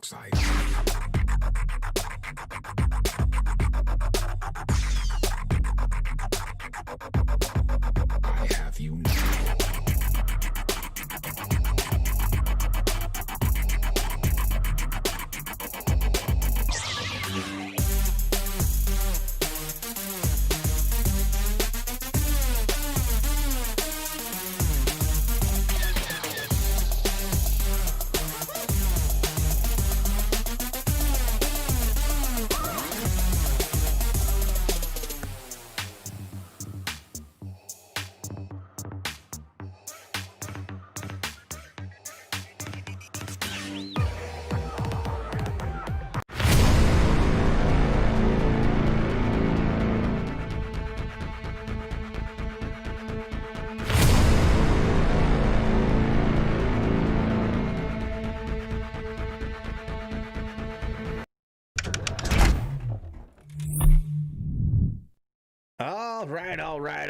side. I have you now.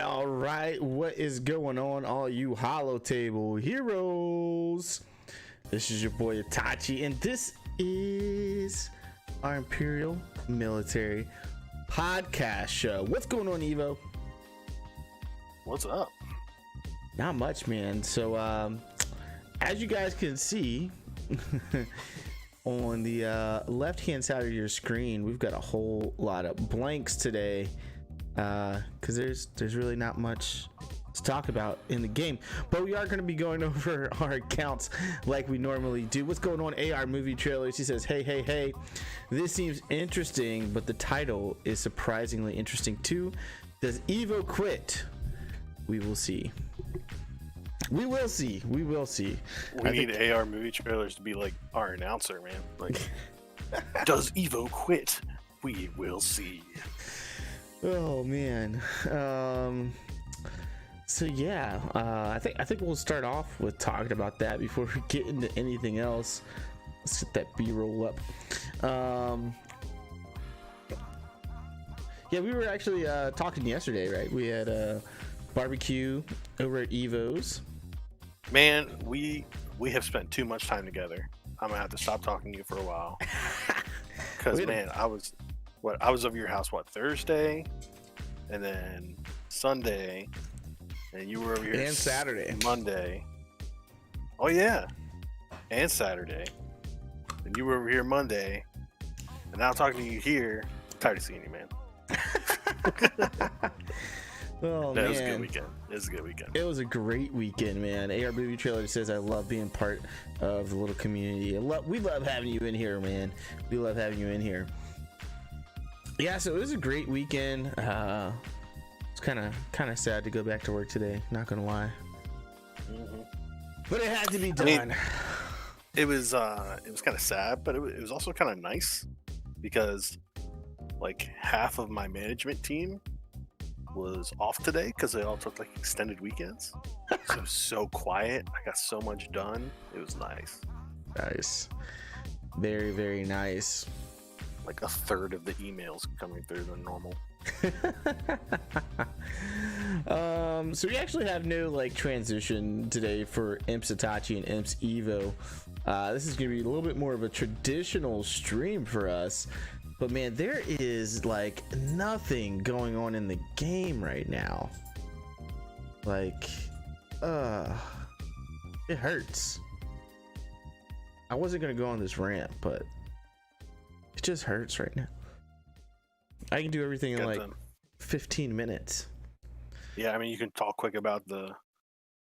All right. What is going on, all you Hollow Table heroes? This is your boy Itachi, and this is our Imperial Military Podcast Show. What's going on, Evo? What's up? Not much, man. So, as you guys can see on the left-hand side of your screen, we've got a whole lot of blanks today. Because there's really not much to talk about in the game, but we are going to be going over our accounts like we normally do. What's going on, AR Movie Trailers? He says, hey, this seems interesting, but the title is surprisingly interesting too. Does Evo quit? We will see. We need AR Movie Trailers to be like our announcer, man. Like, does Evo quit? We will see. Oh man. So yeah, I think we'll start off with talking about that before we get into anything else. Let's get that B-roll up. Yeah, we were actually talking yesterday, right? We had a barbecue over at Evo's. Man, we have spent too much time together. I'm gonna have to stop talking to you for a while. Because man, I was over your house Thursday, and then Sunday, and you were over here and Saturday, Monday. Oh yeah, and Saturday, and you were over here Monday, and now I'm talking to you here. I'm tired of seeing you, man. Oh man, it was a good weekend. It was a great weekend, man. AR Movie Trailer says, I love being part of the little community. We love having you in here, man. We love having you in here. Yeah, so it was a great weekend. It's kind of sad to go back to work today, not gonna lie. Mm-hmm. But it had to be done. I mean, it was kind of sad, but it was also kind of nice because like half of my management team was off today because they all took like extended weekends. So it was so quiet. I got so much done. It was nice. Nice. Very, very nice. Like a third of the emails coming through than normal. So we actually have no like transition today for IMPS Itachi and IMPS Evo. This is gonna be a little bit more of a traditional stream for us, but man, there is like nothing going on in the game right now. Like, it hurts. I wasn't gonna go on this rant, but it just hurts right now. I can do everything in like 15 minutes. Yeah, I mean, you can talk quick about the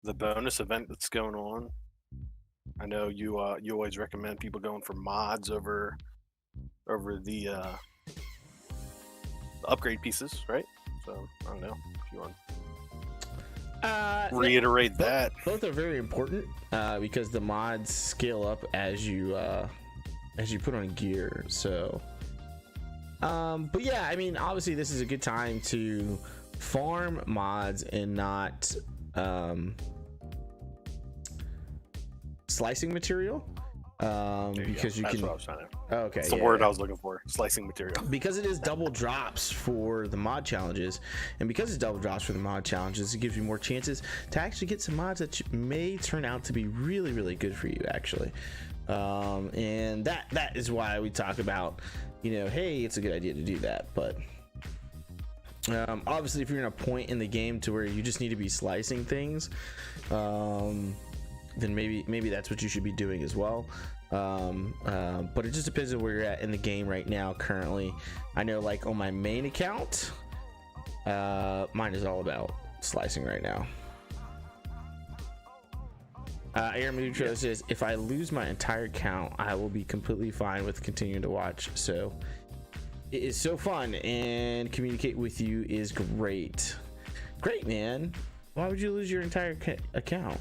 bonus event that's going on. I know you always recommend people going for mods over the upgrade pieces, right? So I don't know if you want to reiterate that. Both are very important because the mods scale up as you put on gear. So but yeah, I mean, obviously this is a good time to farm mods and not slicing material. Because you That's can. what I was trying to. Okay, It's the word I was looking for. Slicing material. Because it is double drops for the mod challenges, and because it's double drops for the mod challenges, it gives you more chances to actually get some mods that may turn out to be really, really good for you, actually. And that is why we talk about, hey, it's a good idea to do that. But obviously, if you're in a point in the game to where you just need to be slicing things, then maybe that's what you should be doing as well. But it just depends on where you're at in the game right now. Currently, I know, like, on my main account, mine is all about slicing right now. Aaron Mutro says, if I lose my entire account, I will be completely fine with continuing to watch. So it is so fun, and communicate with you is great. Great, man. Why would you lose your entire account?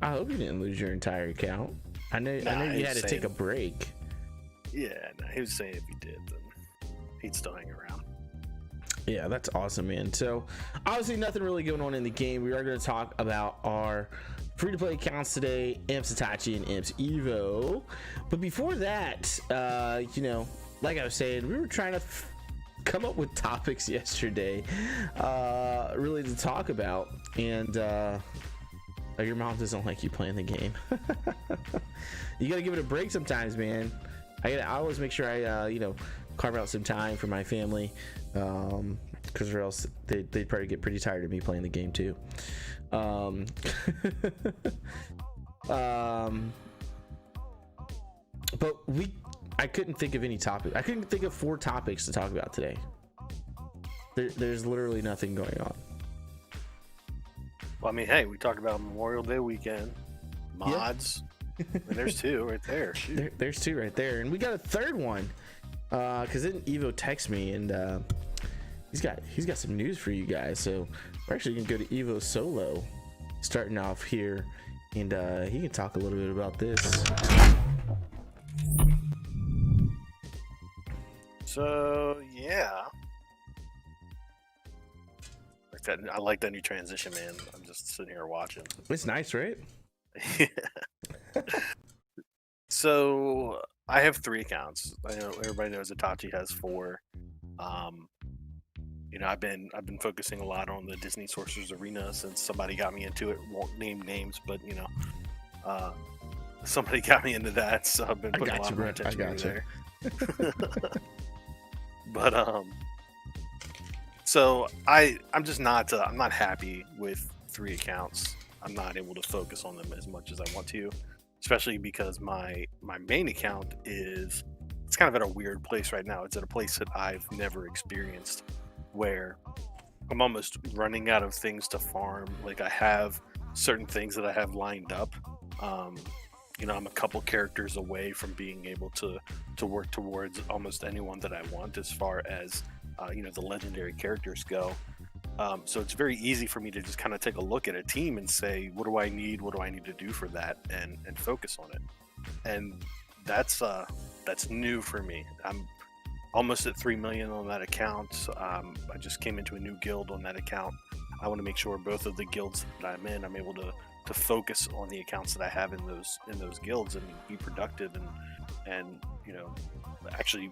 I hope you didn't lose your entire account. I know you had to take a break. Yeah, no, he was saying if he did, then he'd still hang around. Yeah, that's awesome, man. So obviously nothing really going on in the game. We are going to talk about our free-to-play accounts today, IMPS Itachi and IMPS Evo. But before that, like I was saying, we were trying to come up with topics yesterday, really to talk about, and your mom doesn't like you playing the game. You gotta give it a break sometimes, man. I always make sure I carve out some time for my family, because or else they'd probably get pretty tired of me playing the game too. But I couldn't think of any topic. I couldn't think of 4 topics to talk about today. There's literally nothing going on. Well, I mean, hey, we talked about Memorial Day weekend, mods. Yeah. And there's 2 right there. There's 2 right there, and we got a third one. Because then Evo texts me, and he's got some news for you guys. So we're actually gonna go to Evo solo, starting off here, and he can talk a little bit about this. So yeah. I like that new transition, man. I'm just sitting here watching. It's nice, right? Yeah. So I have 3 accounts. I know everybody knows Itachi has 4. I've been focusing a lot on the Disney Sorcerers Arena since somebody got me into it. Won't name names, but somebody got me into that, so I've been putting a lot of attention there. But so I'm just not I'm not happy with 3 accounts. I'm not able to focus on them as much as I want to, especially because my main account it's kind of at a weird place right now. It's at a place that I've never experienced, where I'm almost running out of things to farm. Like, I have certain things that I have lined up. I'm a couple characters away from being able to work towards almost anyone that I want as far as the legendary characters go. So it's very easy for me to just kind of take a look at a team and say, what do I need? What do I need to do for that? And focus on it. And that's new for me. I'm almost at 3 million on that account. I just came into a new guild on that account. I want to make sure both of the guilds that I'm in, I'm able to focus on the accounts that I have in those guilds and be productive and actually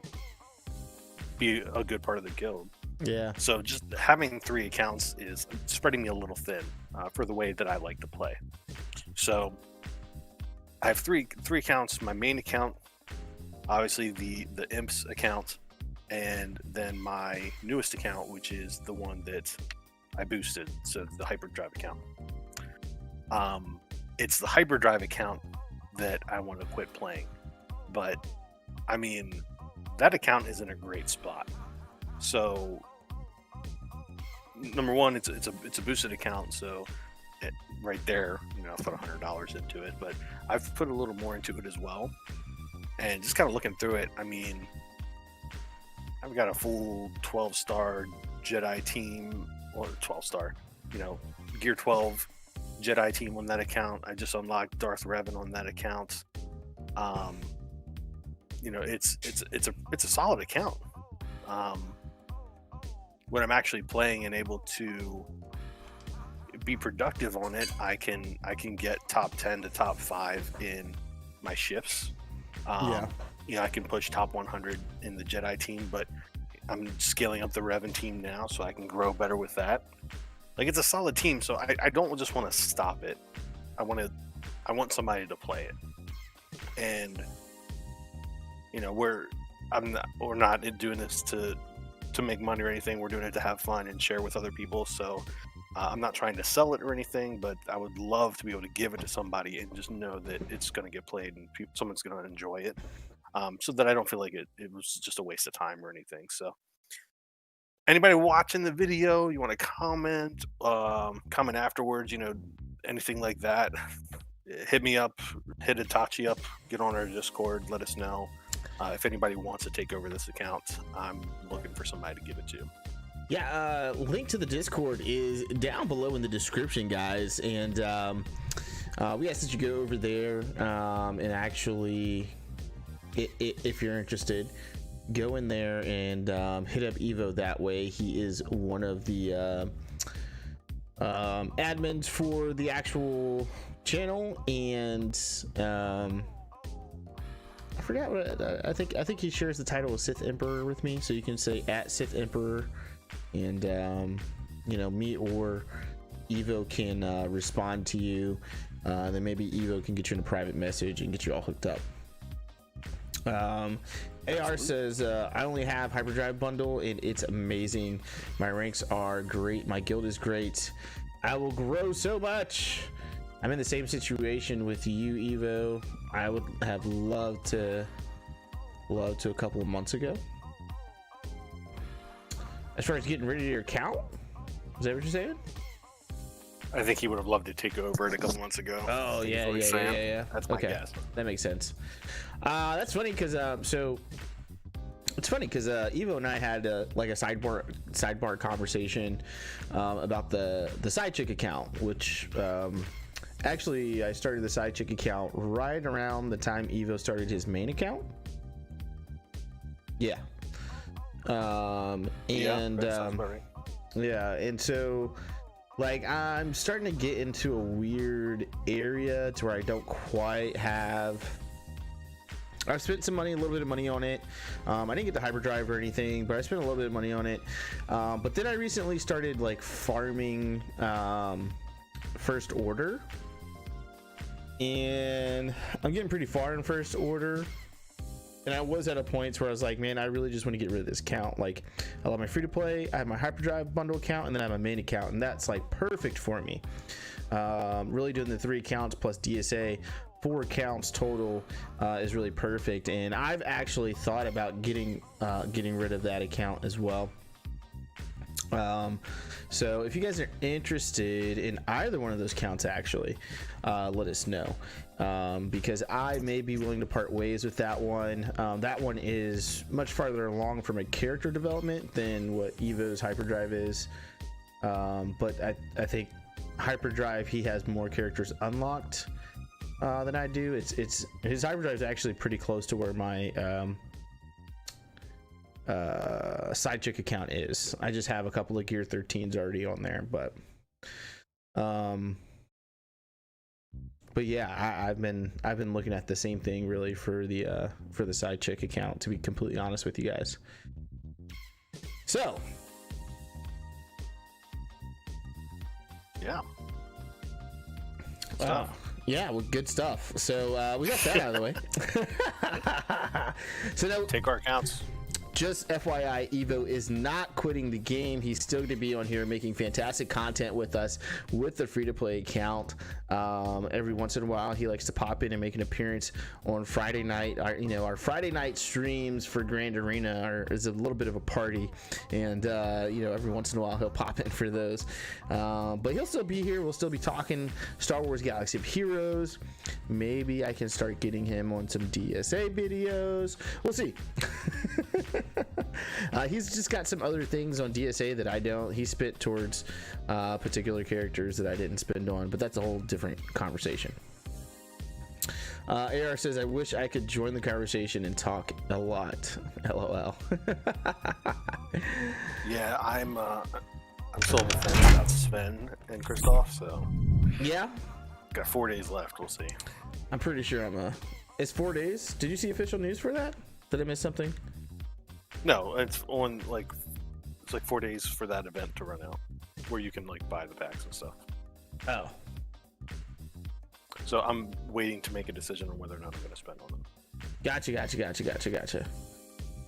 be a good part of the guild. Yeah. So just having 3 accounts is spreading me a little thin for the way that I like to play. So I have three accounts. My main account, obviously the IMPS account, and then my newest account, which is the one that I boosted, so the Hyperdrive account. It's the Hyperdrive account that I want to quit playing, but I mean, that account is in a great spot. So number one, it's a boosted account, so right there, I put $100 into it, but I've put a little more into it as well. And just kind of looking through it, I mean, I've got a full 12-star Jedi team, or 12-star, Gear 12 Jedi team on that account. I just unlocked Darth Revan on that account. It's a solid account. When I'm actually playing and able to be productive on it, I can get top 10 to top 5 in my shifts. Yeah. I can push top 100 in the Jedi team, but I'm scaling up the Revan team now so I can grow better with that. Like, it's a solid team, so I don't just want to stop it. I want somebody to play it. And we're not doing this to make money or anything. We're doing it to have fun and share with other people. So I'm not trying to sell it or anything, but I would love to be able to give it to somebody and just know that it's going to get played and someone's going to enjoy it, so that I don't feel like it was just a waste of time or anything. So anybody watching the video, you want to comment afterwards, anything like that, hit me up, hit Itachi up, get on our Discord, let us know. If anybody wants to take over this account, I'm looking for somebody to give it to. Yeah, link to the Discord is down below in the description, guys. And we ask that you go over there and actually, if you're interested, go in there and hit up Evo that way. He is one of the admins for the actual channel, and I forgot what I think he shares the title of Sith Emperor with me, so you can say at Sith Emperor, and me or Evo can respond to you. Then maybe Evo can get you in a private message and get you all hooked up. AR says, I only have Hyperdrive bundle and it's amazing. My ranks are great. My guild is great. I will grow so much. I'm in the same situation with you, Evo. I would have loved to a couple of months ago. As far as getting rid of your account, is that what you're saying? I think he would have loved to take over it a couple months ago. Oh yeah. That's my guess. That makes sense. That's funny because it's funny because Evo and I had a sidebar conversation about the side chick account, which actually I started the side chick account right around the time Evo started his main account. Yeah. And so like I'm starting to get into a weird area to where I don't quite have. I've spent a little bit of money on it. I didn't get the hyperdrive or anything, but I spent a little bit of money on it. But then I recently started like farming first order, and I'm getting pretty far in first order. And I was at a point where I was like, man, I really just want to get rid of this account. Like, I love my free to play. I have my hyperdrive bundle account, and then I have my main account, and that's like perfect for me. Really doing the 3 accounts plus DSA, 4 accounts total is really perfect. And I've actually thought about getting rid of that account as well. So if you guys are interested in either one of those accounts, actually, let us know, because I may be willing to part ways with that one. That one is much farther along from a character development than what Evo's hyperdrive is, but I think hyperdrive, he has more characters unlocked than I do. It's his hyperdrive is actually pretty close to where my side chick account is. I just have a couple of gear 13s already on there, but yeah, I've been looking at the same thing really for the side chick account, to be completely honest with you guys. So yeah, well, good stuff. So we got that out of the way. So now take our accounts. Just FYI, Evo is not quitting the game. He's still going to be on here making fantastic content with us with the free-to-play account. Every once in a while, he likes to pop in and make an appearance on Friday night. Our Friday night streams for Grand Arena is a little bit of a party, and every once in a while he'll pop in for those. But he'll still be here. We'll still be talking Star Wars Galaxy of Heroes. Maybe I can start getting him on some DSA videos. We'll see. He's just got some other things on DSA that I don't. He spent towards particular characters that I didn't spend on, but that's a whole different conversation. AR says, I wish I could join the conversation and talk a lot. LOL. Yeah, I'm still a fan about Sven and Christoph, so yeah, got 4 days left. We'll see. I'm pretty sure I'm It's 4 days. Did you see official news for that? Did I miss something? No, it's on like 4 days for that event to run out, where you can like buy the packs and stuff. Oh. So I'm waiting to make a decision on whether or not I'm going to spend on them. Gotcha.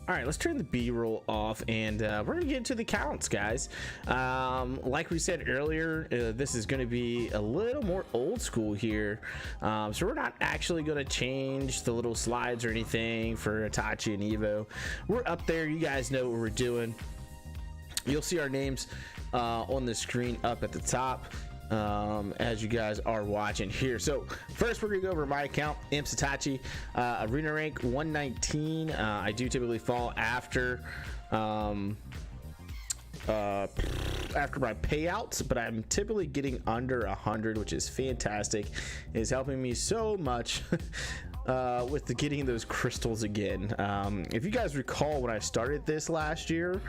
All right, let's turn the B-roll off, and we're going to get into the counts, guys. Like we said earlier, this is going to be a little more old school here. So we're not actually going to change the little slides or anything for Itachi and Evo. We're up there. You guys know what we're doing. You'll see our names on the screen up at the top. As you guys are watching here. So first we're gonna go over my account, IMPS Itachi, arena rank 119. I do typically fall after my payouts, but I'm typically getting under 100, which is fantastic. It is helping me so much with getting those crystals again. If you guys recall, when I started this last year,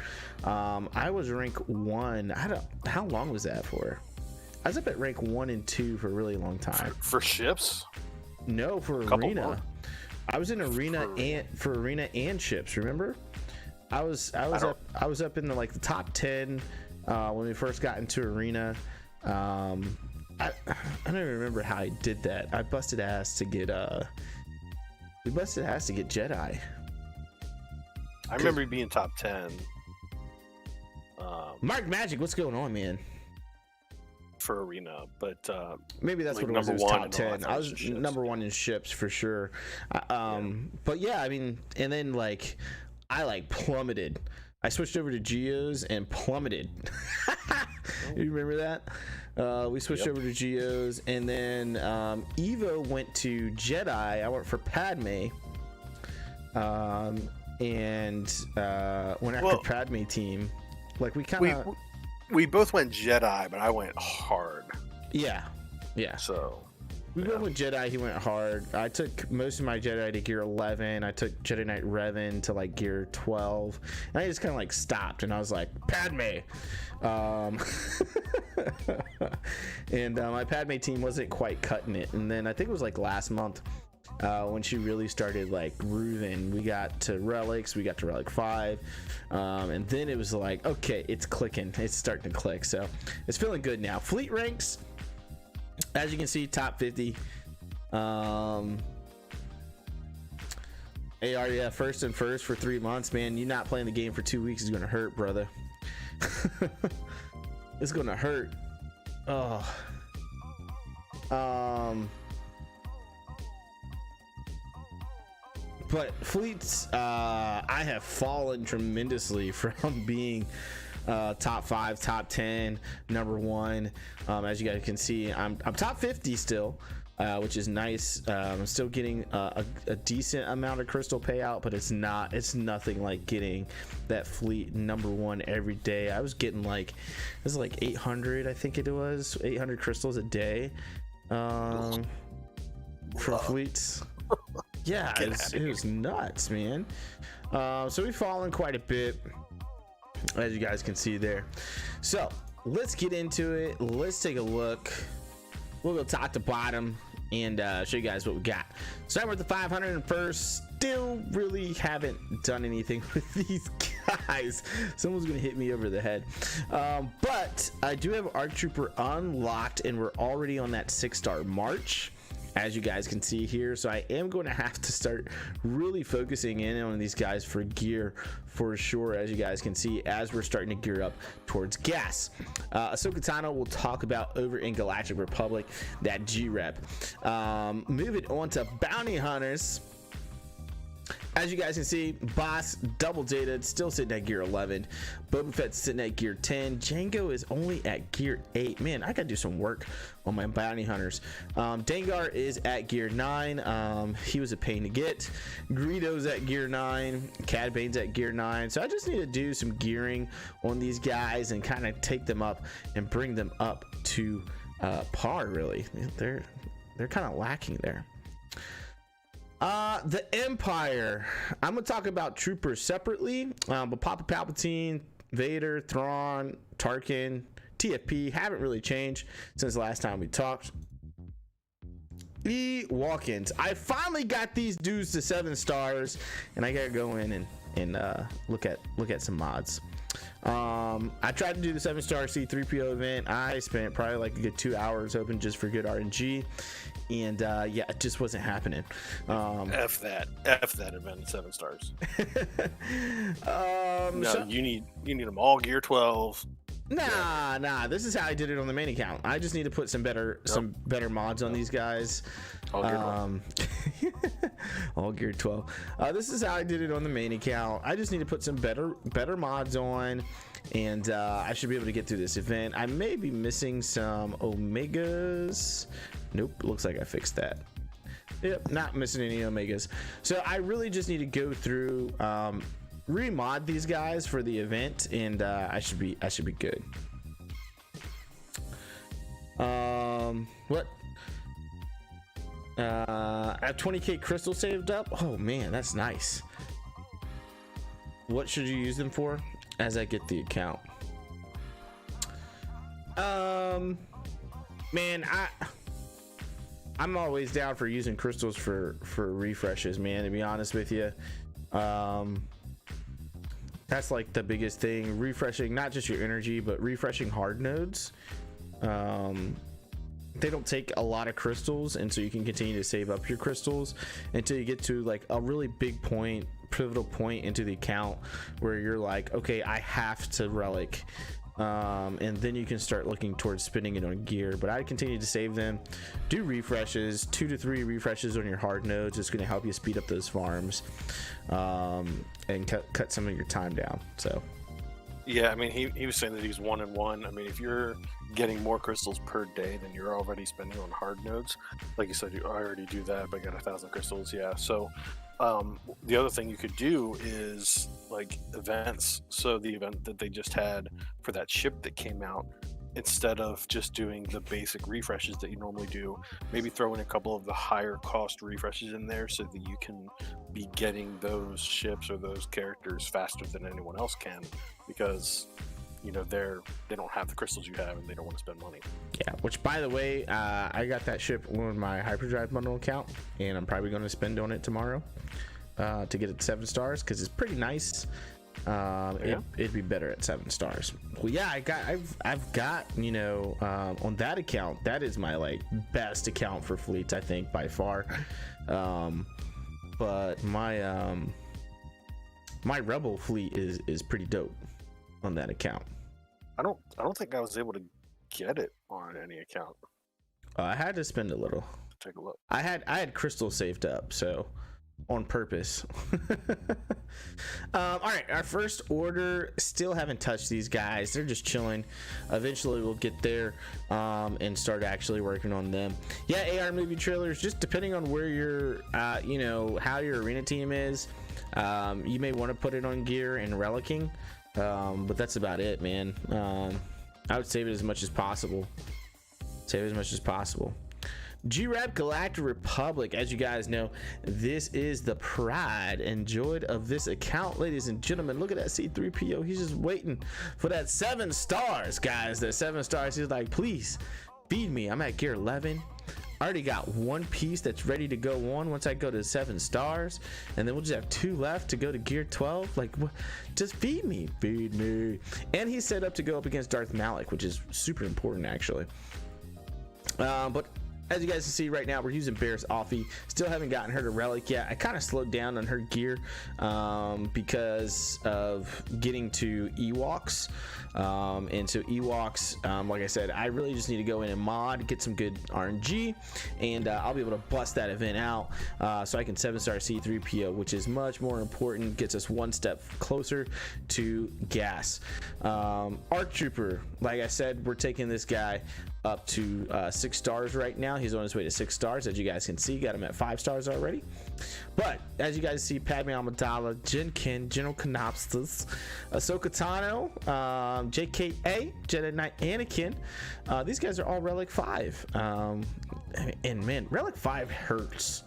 I was rank 1. How long was that for? I was up at rank 1 and 2 for a really long time. For ships? No, for arena. More. I was in arena for arena and ships. Remember? I was up in the top 10 when we first got into arena. I don't even remember how I did that. I busted ass to get Jedi. I remember being top 10. Mark Magic, what's going on, man? For arena, but maybe that's what it was. It was top 10. I was number 1 in ships for sure. But yeah, I mean, and then I plummeted. I switched over to Geos and plummeted. You remember that? We switched over to Geos, and then Evo went to Jedi. I went for Padme, and went after Padme team. We both went Jedi, but I went hard. Yeah. So we went with Jedi. He went hard. I took most of my Jedi to gear 11. I took Jedi Knight Revan to gear 12, and I just kind of stopped, and I was like, Padme. And my Padme team wasn't quite cutting it. And then I think it was last month. When she really started grooving, we got to relics, we got to relic 5, and then it was okay, it's clicking, it's starting to click, so it's feeling good now. Fleet ranks, as you can see, top 50. AR, first and first for 3 months, man. You not playing the game for 2 weeks is gonna hurt, brother. It's gonna hurt. But fleets, I have fallen tremendously from being top 5, top 10, number 1. As you guys can see, I'm top 50 still, which is nice. I'm still getting a decent amount of crystal payout, but it's nothing like getting that fleet number 1 every day. I was getting it was 800, I think it was 800 crystals a day for fleets. Yeah, it was nuts, man. So we've fallen quite a bit, as you guys can see there. So let's get into it. Let's take a look. We'll go top to bottom and show you guys what we got. Starting with the 501st. Still really haven't done anything with these guys. Someone's gonna hit me over the head. But I do have ARC Trooper unlocked, and we're already on that 6-star march, as you guys can see here. So I am going to have to start really focusing in on these guys for gear for sure, as you guys can see, as we're starting to gear up towards gas. Ahsoka Tano we'll talk about over in Galactic Republic, that G-Rep. Moving on to Bounty Hunters. As you guys can see, Boss double dated, still sitting at gear 11. Boba Fett's sitting at gear 10. Django is only at gear 8. Man, I gotta do some work on my bounty hunters. Dengar is at gear 9. He was a pain to get. Greedo's at gear 9. Cad Bane's at gear 9. So I just need to do some gearing on these guys and kind of take them up and bring them up to par. Really, they're kind of lacking there. The Empire. I'm gonna talk about troopers separately, but Papa Palpatine, Vader, Thrawn, Tarkin, TFP haven't really changed since the last time we talked. walk-ins. I finally got these dudes to 7 stars, and I gotta go in and look at some mods. I tried to do the 7-star C3PO event. I spent probably like a good 2 hours hoping just for good RNG, and yeah, it just wasn't happening. F that event, 7 stars. No, you need them all gear 12. Nah. This is how I did it on the main account. I just need to put some better mods on these guys. All gear 12. All gear 12. This is how I did it on the main account. I just need to put some better mods on, and I should be able to get through this event. I may be missing some Omegas. Nope, looks like I fixed that. Yep, not missing any Omegas. So I really just need to go through, remod these guys for the event, and I should be good. What? I have 20k crystal saved up. Oh man, that's nice. What should you use them for? As I get the account. Man, I'm always down for using crystals for refreshes, man, to be honest with you. That's like the biggest thing, refreshing not just your energy, but refreshing hard nodes. They don't take a lot of crystals, and so you can continue to save up your crystals until you get to like a really big point, pivotal point into the account where you're like, okay, I have to relic, and then you can start looking towards spending it on gear. But I continue to save them, do refreshes, 2 to 3 refreshes on your hard nodes. It's going to help you speed up those farms, and cut some of your time down. So yeah, I mean, he was saying that he's 1 and 1. I mean, if you're getting more crystals per day than you're already spending on hard nodes, like you said, I already do that, but I got 1,000 crystals. Yeah, so the other thing you could do is like events. So the event that they just had for that ship that came out, instead of just doing the basic refreshes that you normally do, maybe throw in a couple of the higher cost refreshes in there so that you can be getting those ships or those characters faster than anyone else can, because you know they don't have the crystals you have and they don't want to spend money. Yeah, which by the way, I got that ship on my hyperdrive bundle account, and I'm probably going to spend on it tomorrow to get it to 7 stars because it's pretty nice. It'd be better at 7 stars. Well, yeah, I've got, you know, on that account, that is my like best account for fleets, I think, by far. But my my rebel fleet is pretty dope on that account. I don't think I was able to get it on any account. I had to spend a little. Take a look. I had crystals saved up, so on purpose. All right, our first order, still haven't touched these guys. They're just chilling. Eventually we'll get there and start actually working on them. Yeah, AR movie trailers, just depending on where you're you know, how your arena team is, you may want to put it on gear and relicking, but that's about it, man. I would save it as much as possible. G-Rap Galactic Republic, as you guys know, this is the pride and joy of this account, ladies and gentlemen. Look at that C3PO. He's just waiting for that 7 stars, guys. That 7 stars. He's like, please feed me. I'm at gear 11. I already got 1 piece that's ready to go on once I go to 7 stars, and then we'll just have 2 left to go to gear 12. Like, what? Just feed me. And he's set up to go up against Darth Malik, which is super important, actually. But as you guys can see right now, we're using Bear's Offie. Still haven't gotten her to relic yet. I kind of slowed down on her gear because of getting to Ewoks. And so Ewoks, like I said, I really just need to go in and mod, get some good RNG, and I'll be able to bust that event out so I can 7-star C3PO, which is much more important, gets us 1 step closer to gas. ARC Trooper, like I said, we're taking this guy up to 6 stars right now. He's on his way to 6 stars, as you guys can see. Got him at 5 stars already. But as you guys see, Padme Amidala, Jin Ken, General Canopsis, Ahsoka Tano, JKA, Jedi Knight Anakin. These guys are all Relic 5. And man, Relic 5 hurts.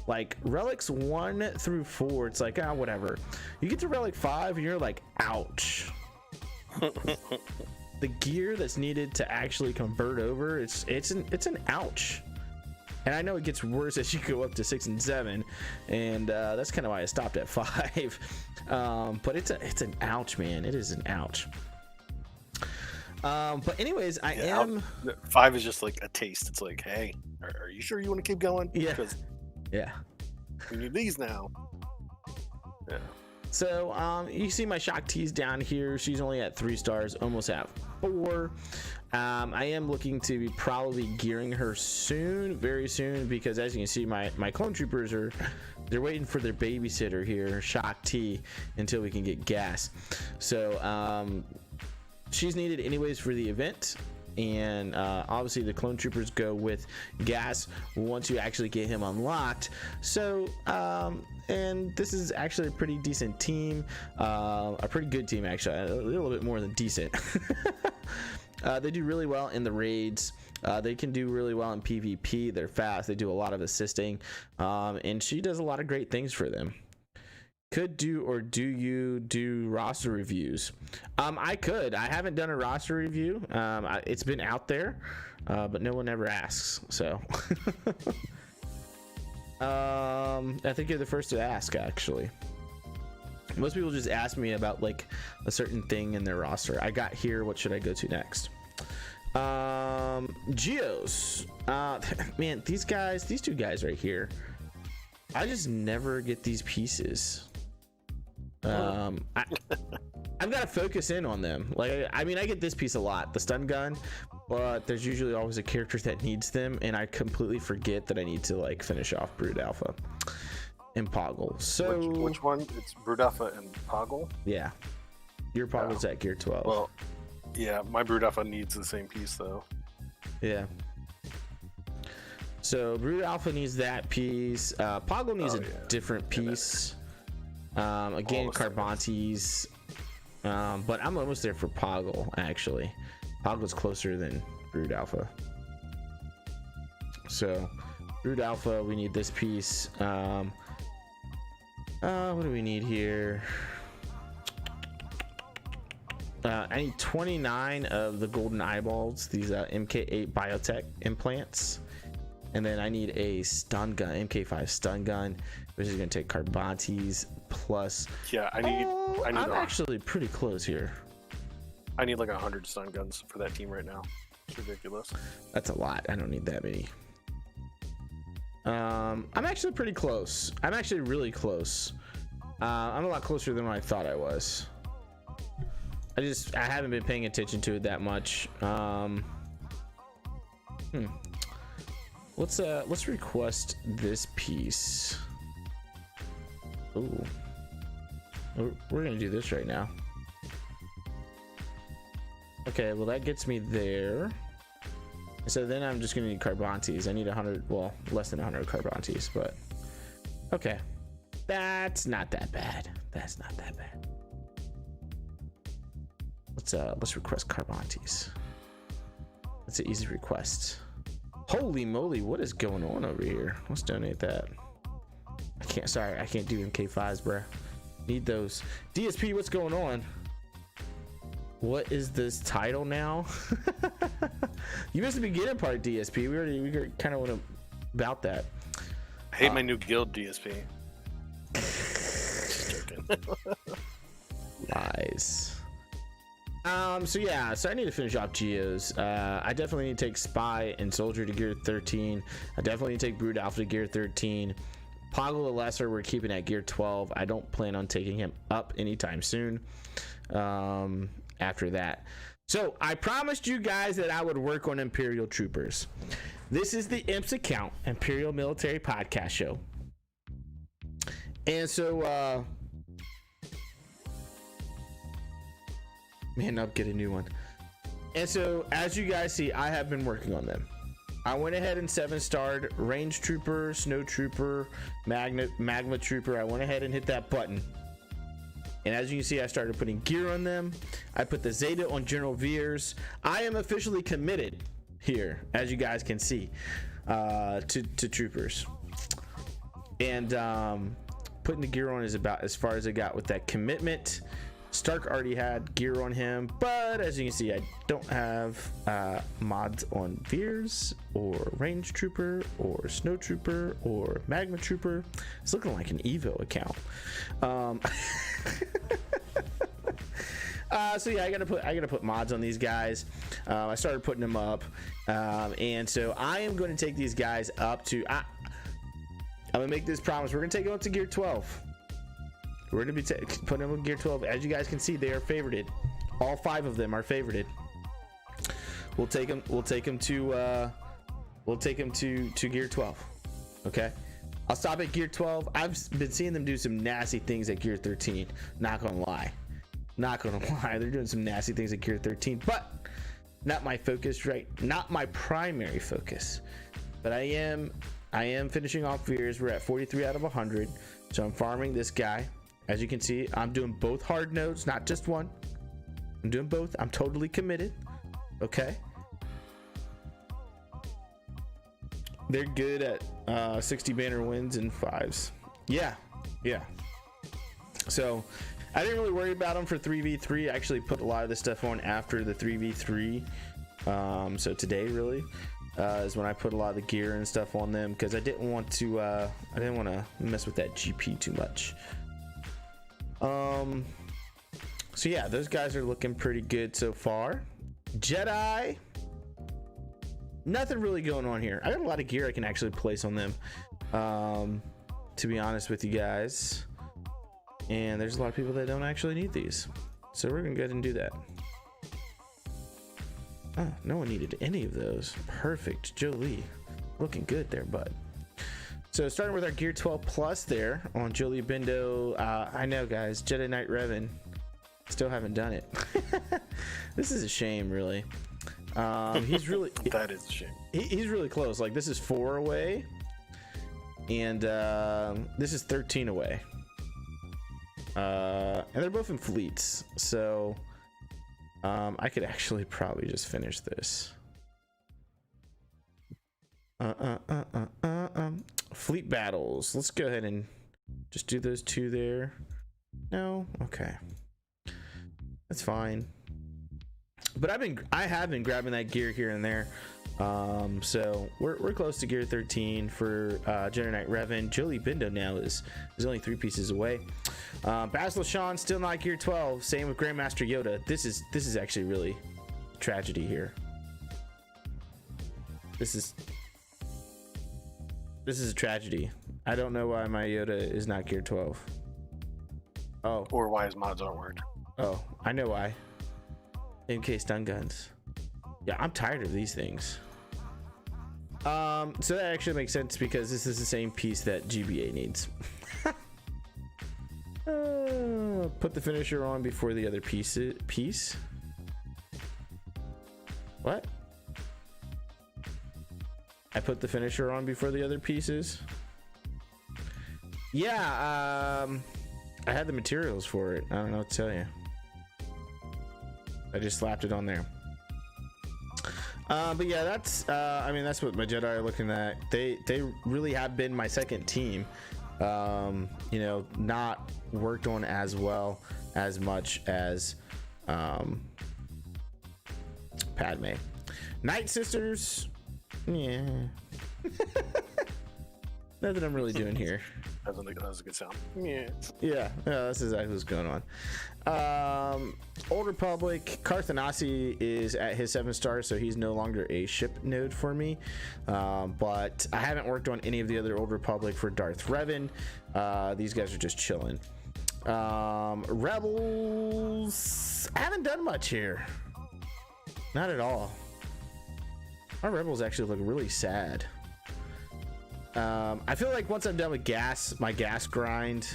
Like Relics 1 through 4, it's like, whatever. You get to Relic 5 and you're like, ouch. The gear that's needed to actually convert over, it's an ouch. And I know it gets worse as you go up to 6 and 7, and that's kind of why I stopped at 5. But it's an ouch, man. It is an ouch. But anyways, I am 5 is just like a taste. It's like, hey, are you sure you want to keep going? Yeah. Because yeah. we need these now. Yeah. So you see my Shock T's down here. She's only at 3 stars, almost at 4. I am looking to be probably gearing her soon, very soon, because as you can see, my clone troopers they're waiting for their babysitter here, Shock T, until we can get gas. So she's needed anyways for the event. And obviously the clone troopers go with gas once you actually get him unlocked. So and this is actually a pretty decent team, a pretty good team actually, a little bit more than decent. They do really well in the raids. They can do really well in PvP. They're fast. They do a lot of assisting, and she does a lot of great things for them. Could do, or do you do roster reviews? I could. I haven't done a roster review. It's been out there, but no one ever asks. So I think you're the first to ask, actually. Most people just ask me about like a certain thing in their roster. I got here. What should I go to next? Geos. Man, these two guys right here, I just never get these pieces. I've got to focus in on them. Like, I mean, I get this piece a lot, the stun gun, but there's usually always a character that needs them, and I completely forget that I need to like finish off Brood Alpha and Poggle. So which one? It's Brood Alpha and Poggle. Yeah, your Poggle's at gear 12. Well, yeah, my Brood Alpha needs the same piece though. Yeah. So Brood Alpha needs that piece. Poggle needs a different piece. Again, Carbantes. But I'm almost there for Poggle, actually. Poggle's closer than Brood Alpha. So Brood Alpha, we need this piece. What do we need here? I need 29 of the golden eyeballs, these MK8 biotech implants. And then I need a stun gun, MK5 stun gun, which is going to take Carbantes plus. Yeah, I'm actually pretty close here. I need like 100 stun guns for that team right now. It's ridiculous. That's a lot. I don't need that many. I'm actually pretty close. I'm actually really close. I'm a lot closer than I thought I was. I haven't been paying attention to it that much. Let's request this piece. Ooh. We're gonna do this right now. Okay, well that gets me there. So then I'm just gonna need Carbantes. I need 100, well, less than 100 Carbantes, but okay. That's not that bad. That's not that bad. Let's request Carbantes. That's an easy request. Holy moly, what is going on over here? Let's donate that. I can't do MK5s, bruh. Need those. DSP, what's going on? What is this title now? You missed the beginning part, DSP. We kind of went about that. I hate my new guild, DSP. Just joking. Lies. So I need to finish off Geos. I definitely need to take Spy and Soldier to gear 13. I definitely need to take Brood Alpha to gear 13. Poggle the Lesser we're keeping at gear 12. I don't plan on taking him up anytime soon after that. So I promised you guys that I would work on Imperial Troopers. This is the IMPS account, Imperial Military Podcast Show. And so man, I'll get a new one. And so as you guys see, I have been working on them. I went ahead and 7-starred Range Trooper, Snow Trooper, Magma Trooper. I went ahead and hit that button. And as you can see, I started putting gear on them. I put the Zeta on General Veers. I am officially committed here, as you guys can see, to Troopers. And putting the gear on is about as far as I got with that commitment. Stark already had gear on him, but as you can see, I don't have mods on Veers or Range Trooper or Snow Trooper or Magma Trooper. It's looking like an Evo account. So yeah, I gotta put mods on these guys. I started putting them up, and so I am going to take these guys up to. I'm gonna make this promise. We're gonna take them up to gear 12. We're gonna be putting them in gear 12. As you guys can see, they are favorited. All 5 of them are favorited. We'll take them to gear 12. Okay. I'll stop at gear 12. I've been seeing them do some nasty things at gear 13. Not gonna lie, they're doing some nasty things at gear 13, but not my focus, right? Not my primary focus. But I am finishing off Veers. We're at 43 out of 100, so I'm farming this guy. As you can see, I'm doing both hard nodes, not just one. I'm doing both. I'm totally committed. Okay. They're good at 60 banner wins and 5s. Yeah. So I didn't really worry about them for 3v3. I actually put a lot of this stuff on after the 3v3. So today really is when I put a lot of the gear and stuff on them, because I didn't want to mess with that GP too much. So yeah, those guys are looking pretty good so far. Jedi, nothing really going on here. I got a lot of gear I can actually place on them, to be honest with you guys, and there's a lot of people that don't actually need these, so we're gonna go ahead and do that. Oh, no one needed any of those. Perfect. Jolie, looking good there, bud. So starting with our gear 12 plus there on Jolie Bindo. I know, guys, Jedi Knight Revan, still haven't done it. This is a shame, really. He's really that is a shame. He's really close. Like, this is 4 away, and this is 13 away. And they're both in fleets, so I could actually probably just finish this. Fleet battles. Let's go ahead and just do those 2 there. No, okay, that's fine. But I have been grabbing that gear here and there. So we're close to gear 13 for Jedi Knight Revan. Jolie Bindo now is only 3 pieces away. Basil Sean still not gear 12. Same with Grandmaster Yoda. This is actually really a tragedy here. This is a tragedy. I don't know why my Yoda is not gear 12. Oh. Or why his mods aren't worked. Oh, I know why. MK stun guns. Yeah, I'm tired of these things. So that actually makes sense, because this is the same piece that GBA needs. Put the finisher on before the other piece. What? I put the finisher on before the other pieces. Yeah, I had the materials for it. I don't know what to tell you. I just slapped it on there. But yeah, that's I mean, that's what my Jedi are looking at. They really have been my second team. You know, not worked on as well as much as Padme. Night Sisters, yeah. Nothing I'm really doing here. That was a good sound. Yeah, that's exactly what's going on. Old Republic, Carthanasi is at his 7-star, so he's no longer a ship node for me. But I haven't worked on any of the other Old Republic for Darth Revan. These guys are just chilling. Rebels, I haven't done much here. Not at all. Our Rebels actually look really sad. I feel like once I'm done with my gas grind,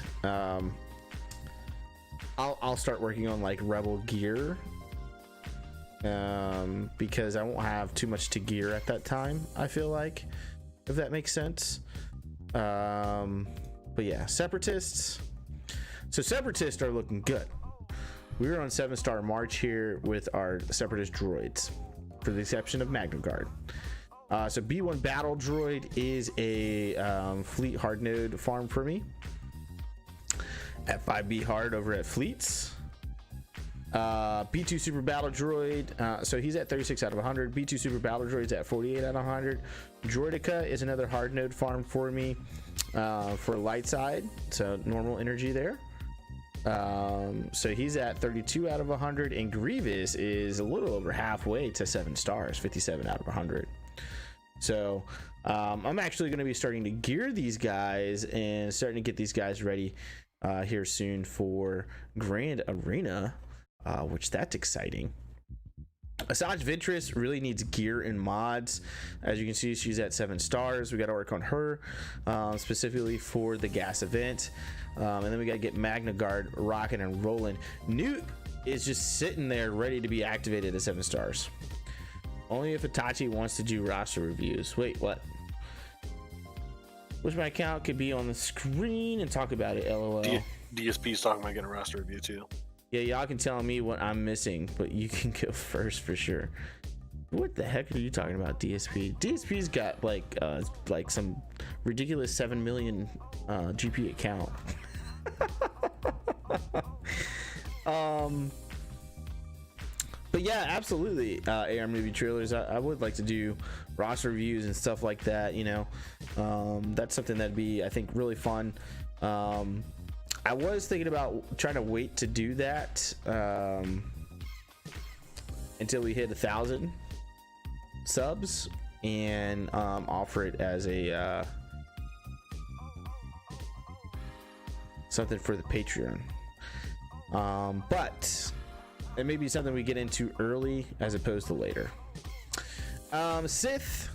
I'll start working on like Rebel gear, because I won't have too much to gear at that time, I feel like, if that makes sense. But yeah, Separatists. So Separatists are looking good. We're on 7-star march here with our Separatist droids, for the exception of Magna Guard. So B1 Battle Droid is a fleet hard node farm for me at 5B hard over at Fleets. B2 Super Battle Droid, so he's at 36 out of 100. B2 Super Battle Droid's at 48 out of 100. Droidica is another hard node farm for me for light side, so normal energy there. So he's at 32 out of 100, and Grievous is a little over halfway to 7 stars, 57 out of 100. So I'm actually going to be starting to gear these guys and starting to get these guys ready here soon for Grand Arena, which that's exciting. Asajj Ventress really needs gear and mods. As you can see, she's at 7 stars. We got to work on her specifically for the gas event. And then we got to get Magna Guard rocking and rolling. Newt is just sitting there ready to be activated at 7 stars. Only if Itachi wants to do roster reviews. Wait, what? Wish my account could be on the screen and talk about it, LOL. DSP's talking about getting a roster review too. Yeah, y'all can tell me what I'm missing, but you can go first for sure. What the heck are you talking about, DSP? DSP's got like some ridiculous 7 million GP account. But yeah, absolutely. AR movie trailers. I would like to do roster reviews and stuff like that. You know, that's something that'd be, I think, really fun. I was thinking about trying to wait to do that until we hit 1,000 subs and offer it as a something for the Patreon. But it may be something we get into early as opposed to later. Sith,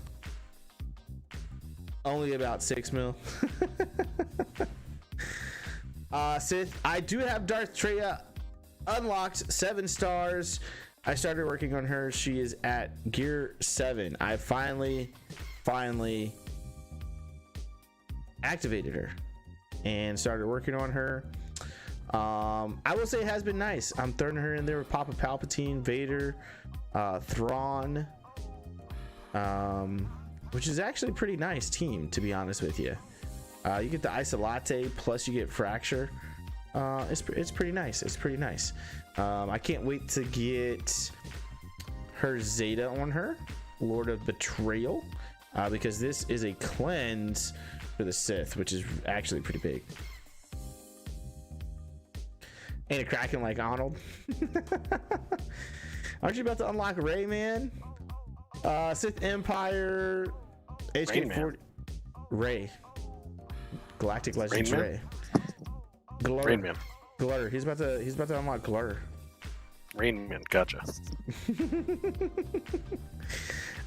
only about 6 mil. Sith, I do have Darth Treya unlocked, 7 stars. I started working on her. She is at gear 7. I finally activated her and started working on her. I will say it has been nice. I'm throwing her in there with Papa Palpatine, Vader, Thrawn, which is actually a pretty nice team, to be honest with you. You get the Isolate, plus you get Fracture. It's pretty nice. It's pretty nice. I can't wait to get her Zeta on her, Lord of Betrayal, because this is a cleanse for the Sith, which is actually pretty big. Ain't it cracking like Arnold? Aren't you about to unlock Rey, man? Sith Empire, HK40, Rey, Galactic Legends Rey. Rain Man. Glur. He's about to unlock Glur. Rain Man, gotcha.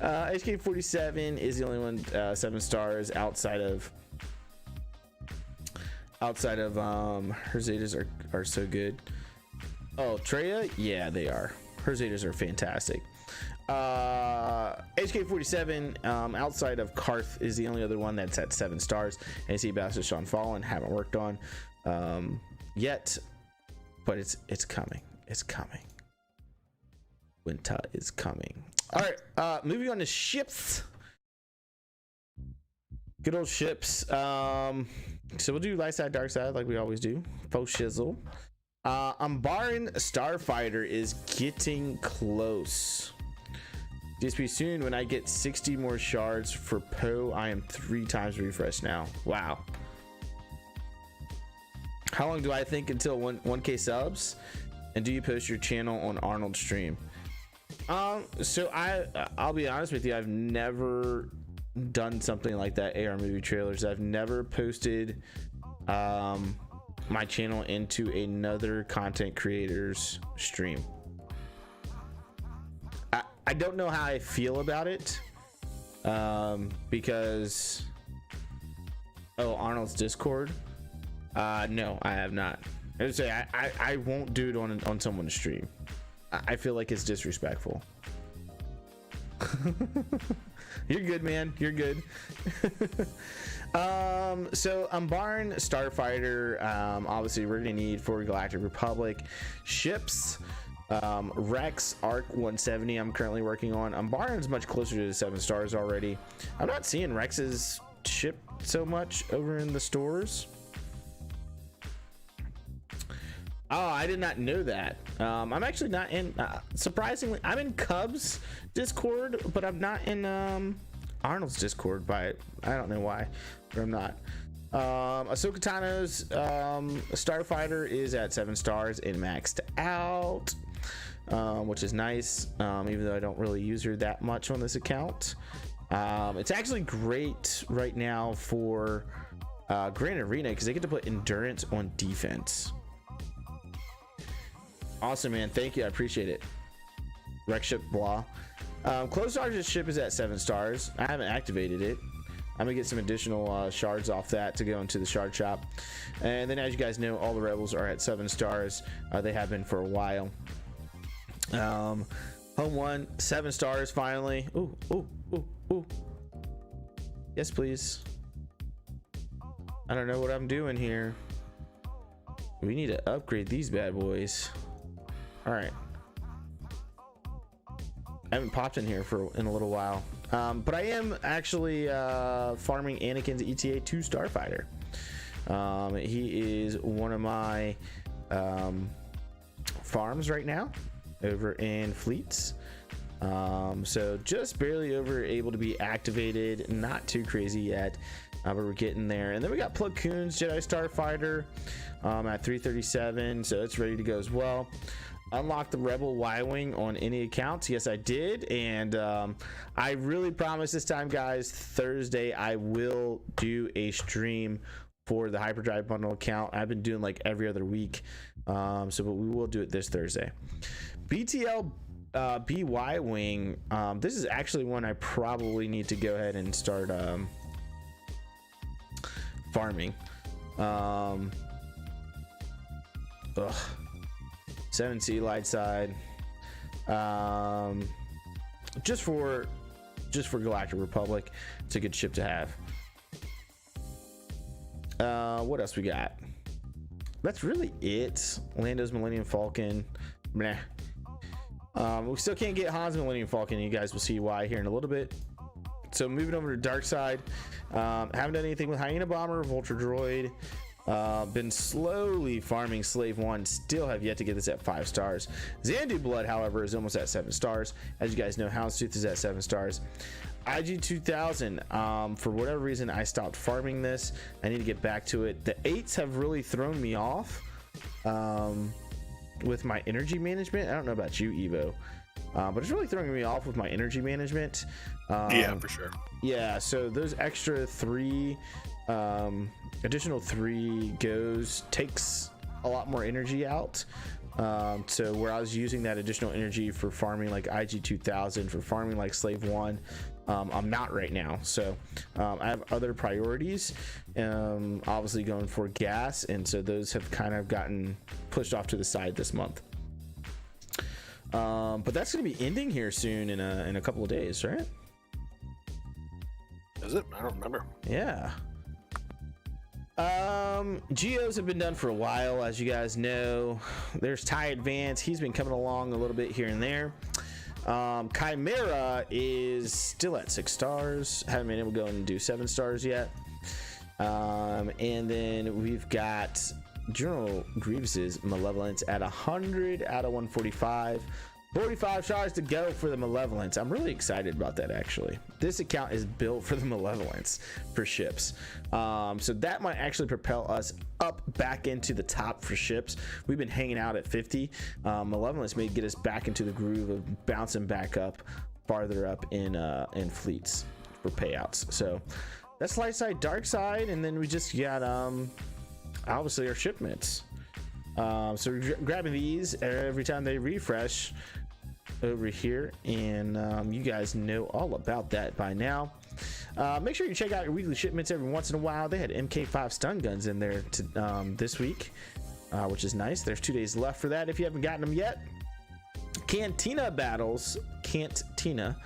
HK47 is the only one 7 stars outside of her Zetas are so good. Oh, Treya, yeah, they are. Her Zetas are fantastic. HK47 outside of Karth is the only other one that's at 7 stars. AC Bastard Sean Fallen haven't worked on yet, but it's coming. It's coming. Winter is coming. All right, moving on to ships. Good old ships. So we'll do light side, dark side like we always do. Post shizzle. Umbaran Starfighter is getting close. DSP soon. When I get 60 more shards for Poe, I am 3 times refreshed now. Wow. How long do I think until 1K subs? And do you post your channel on Arnold's stream? So I'll be honest with you, I've never done something like that. AR movie trailers. I've never posted my channel into another content creator's stream. I don't know how I feel about it, because Arnold's Discord. No, I have not. I would say I won't do it on someone's stream. I feel like it's disrespectful. You're good, man. You're good. So Umbaran Starfighter, obviously we're gonna need for Galactic Republic ships. Rex Arc 170 I'm currently working on. Umbaran's much closer to the 7 stars already. I'm not seeing Rex's ship so much over in the stores. Oh, I did not know that. I'm actually not in. Surprisingly, I'm in Cubs Discord, but I'm not in Arnold's Discord. I don't know why, but I'm not. Ahsoka Tano's Starfighter is at 7 stars and maxed out, which is nice. Even though I don't really use her that much on this account, it's actually great right now for Grand Arena because they get to put endurance on defense. Awesome, man. Thank you. I appreciate it. Wreck ship blah. Close charges ship is at 7 stars. I haven't activated it. I'm gonna get some additional shards off that to go into the shard shop. And then, as you guys know, all the rebels are at 7 stars. They have been for a while. Home 1, 7 stars finally. Ooh, ooh, ooh, ooh. Yes, please. I don't know what I'm doing here. We need to upgrade these bad boys. All right. I haven't popped in here in a little while, but I am actually farming Anakin's ETA 2 Starfighter. He is one of my farms right now over in Fleets. So just barely able to be activated, not too crazy yet, but we're getting there. And then we got Plo Koon's Jedi Starfighter at 337, so it's ready to go as well. Unlock the Rebel Y-Wing on any accounts. Yes, I did. And I really promise this time, guys, Thursday, I will do a stream for the Hyperdrive Bundle account. I've been doing like every other week. But we will do it this Thursday. BTL BY-Wing. This is actually one I probably need to go ahead and start farming. 7C light side, just for Galactic Republic. It's a good ship to have. What else we got? That's really it. Lando's Millennium Falcon. Meh. We still can't get Han's Millennium Falcon. You guys will see why here in a little bit. So moving over to Dark Side. Haven't done anything with Hyena Bomber, Vulture Droid. Been slowly farming Slave 1. Still have yet to get this at 5 stars. Xandu Blood, however, is almost at 7 stars. As you guys know, Houndstooth is at 7 stars. IG 2000, for whatever reason, I stopped farming this. I need to get back to it. The 8s have really thrown me off with my energy management. I don't know about you, Evo, but it's really throwing me off with my energy management. Yeah, for sure. Yeah, so those extra 3 additional 3 goes takes a lot more energy out. So where I was using that additional energy for farming like IG 2000, for farming like Slave 1, I'm not right now. So I have other priorities, obviously going for gas, and so those have kind of gotten pushed off to the side this month. But that's going to be ending here soon in a couple of days, right? Is it? I don't remember. Yeah. Geos have been done for a while, as you guys know. There's Ty Advance. He's been coming along a little bit here and there. Chimera is still at 6 stars. Haven't been able to go and do 7 stars yet. And then we've got General Grievous's Malevolence at 100 out of 145. 45 stars to go for the Malevolence. I'm really excited about that, actually. This account is built for the Malevolence for ships. So that might actually propel us up back into the top for ships. We've been hanging out at 50. Malevolence may get us back into the groove of bouncing back up farther up in fleets for payouts. So that's light side, dark side, and then we just got obviously our shipments. So we're grabbing these every time they refresh over here, and you guys know all about that by now. Make sure you check out your weekly shipments every once in a while. They had MK5 stun guns in there this week, which is nice. There's 2 days left for that if you haven't gotten them yet. Cantina battles, Cantina.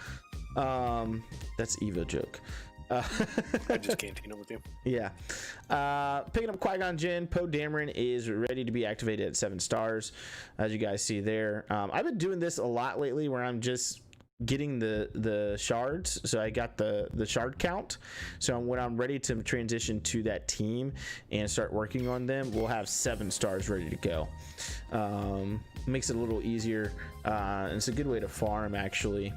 That's Evo joke. I just Cantina with you. Yeah. Picking up Qui-Gon Jinn. Poe Dameron is ready to be activated at 7 stars, as you guys see there. I've been doing this a lot lately, where I'm just getting the shards, so I got the shard count. So when I'm ready to transition to that team and start working on them, we'll have 7 stars ready to go. Makes it a little easier, and it's a good way to farm, actually.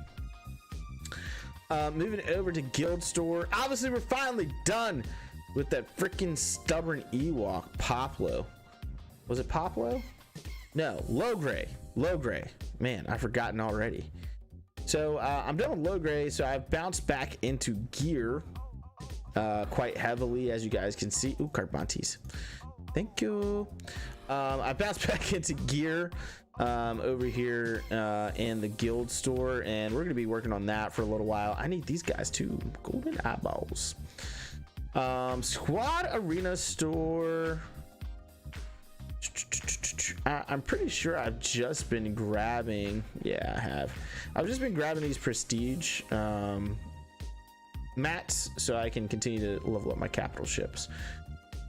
Moving over to Guild Store. Obviously, we're finally done with that freaking stubborn Ewok, Poplo. Was it Poplo? No, Logray. Man, I've forgotten already. So I'm done with Logray, so I've bounced back into gear quite heavily, as you guys can see. Ooh, Carbantes. Thank you. I bounced back into gear over here in the Guild Store, and we're going to be working on that for a little while. I need these guys too. Golden eyeballs. Squad Arena Store. I'm pretty sure I've just been grabbing. Yeah, I have. I've just been grabbing these prestige mats so I can continue to level up my capital ships.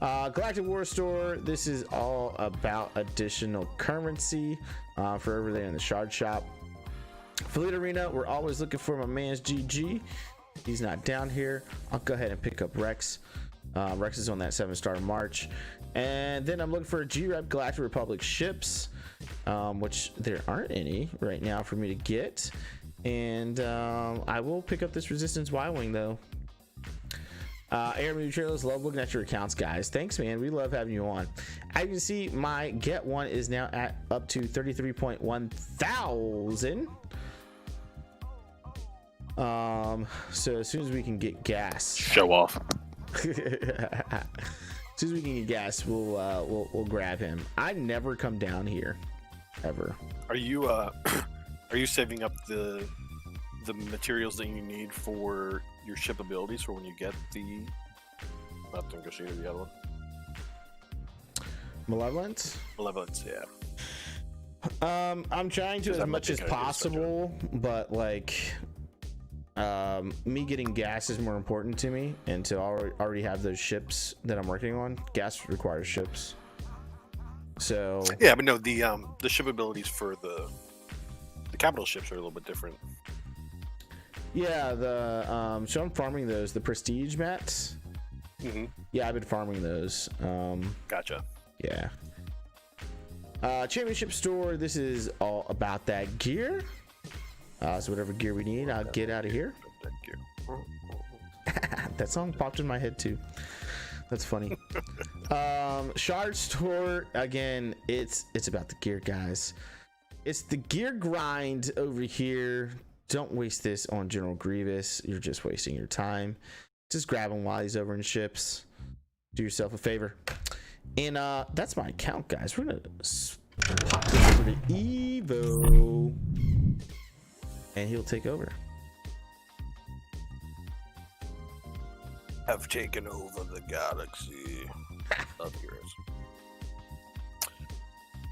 Galactic War Store. This is all about additional currency for over there in the shard shop. Fleet Arena. We're always looking for my man's GG. He's not down here. I'll go ahead and pick up Rex. Rex is on that 7-star march. And then I'm looking for G-Rep Galactic Republic ships, which there aren't any right now for me to get. And I will pick up this Resistance Y-Wing though. Air Movie Trailers, love looking at your accounts, guys. Thanks, man. We love having you on. As you can see, my Get One is now at up to 33.1 thousand. So as soon as we can get gas, show off. As soon as we can get gas, we'll grab him. I never come down here, ever. Are you saving up the materials that you need for your ship abilities for when you get the? Not to negotiate the other one. Malevolence, yeah. I'm trying to as much as possible, but like, me getting gas is more important to me, and to already have those ships that I'm working on. Gas requires ships. So yeah, but no, the ship abilities for the capital ships are a little bit different. Yeah, so I'm farming those, the prestige mats. Mm-hmm. Yeah, I've been farming those. Gotcha. Yeah. Championship store. This is all about that gear. So whatever gear we need, I'll get out of here. That song popped in my head too. That's funny. Shard store again. It's about the gear, guys. It's the gear grind over here. Don't waste this on General Grievous. You're just wasting your time. Just grab him while he's over in ships. Do yourself a favor. And that's my account, guys. We're gonna pop this over to Evo, and he'll take over. Have taken over the galaxy of yours.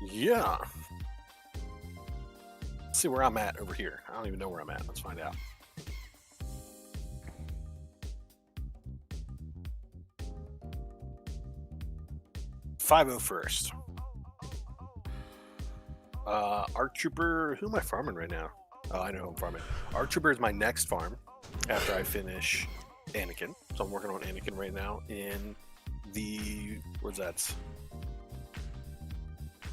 Yeah. Let's see where I'm at over here. I don't even know where I'm at. Let's find out. $501st. Arc Trooper. Who am I farming right now? Oh, I know who I'm farming. Arc Trooper is my next farm after I finish Anakin. So I'm working on Anakin right now in the, where's that?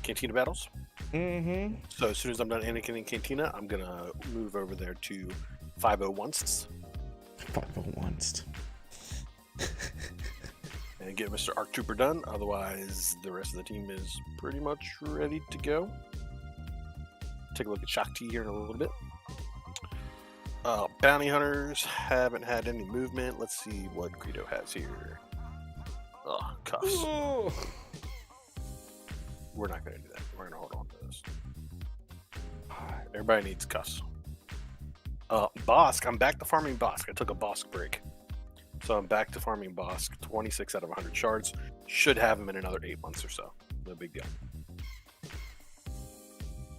Cantina battles. Mm-hmm. So as soon as I'm done Anakin and Cantina, I'm gonna move over there to 501st. 501st. And get Mr. Arc Trooper done. Otherwise, the rest of the team is pretty much ready to go. Take a look at Shakti here in a little bit. Bounty Hunters haven't had any movement. Let's see what Greedo has here. Oh, cuffs. Ooh. We're not going to do that. We're going to hold on to this. Everybody needs cuffs. Bosk. I'm back to farming Bosk. I took a Bosk break. So I'm back to farming Bosk. 26 out of 100 shards. Should have him in another 8 months or so. No big deal.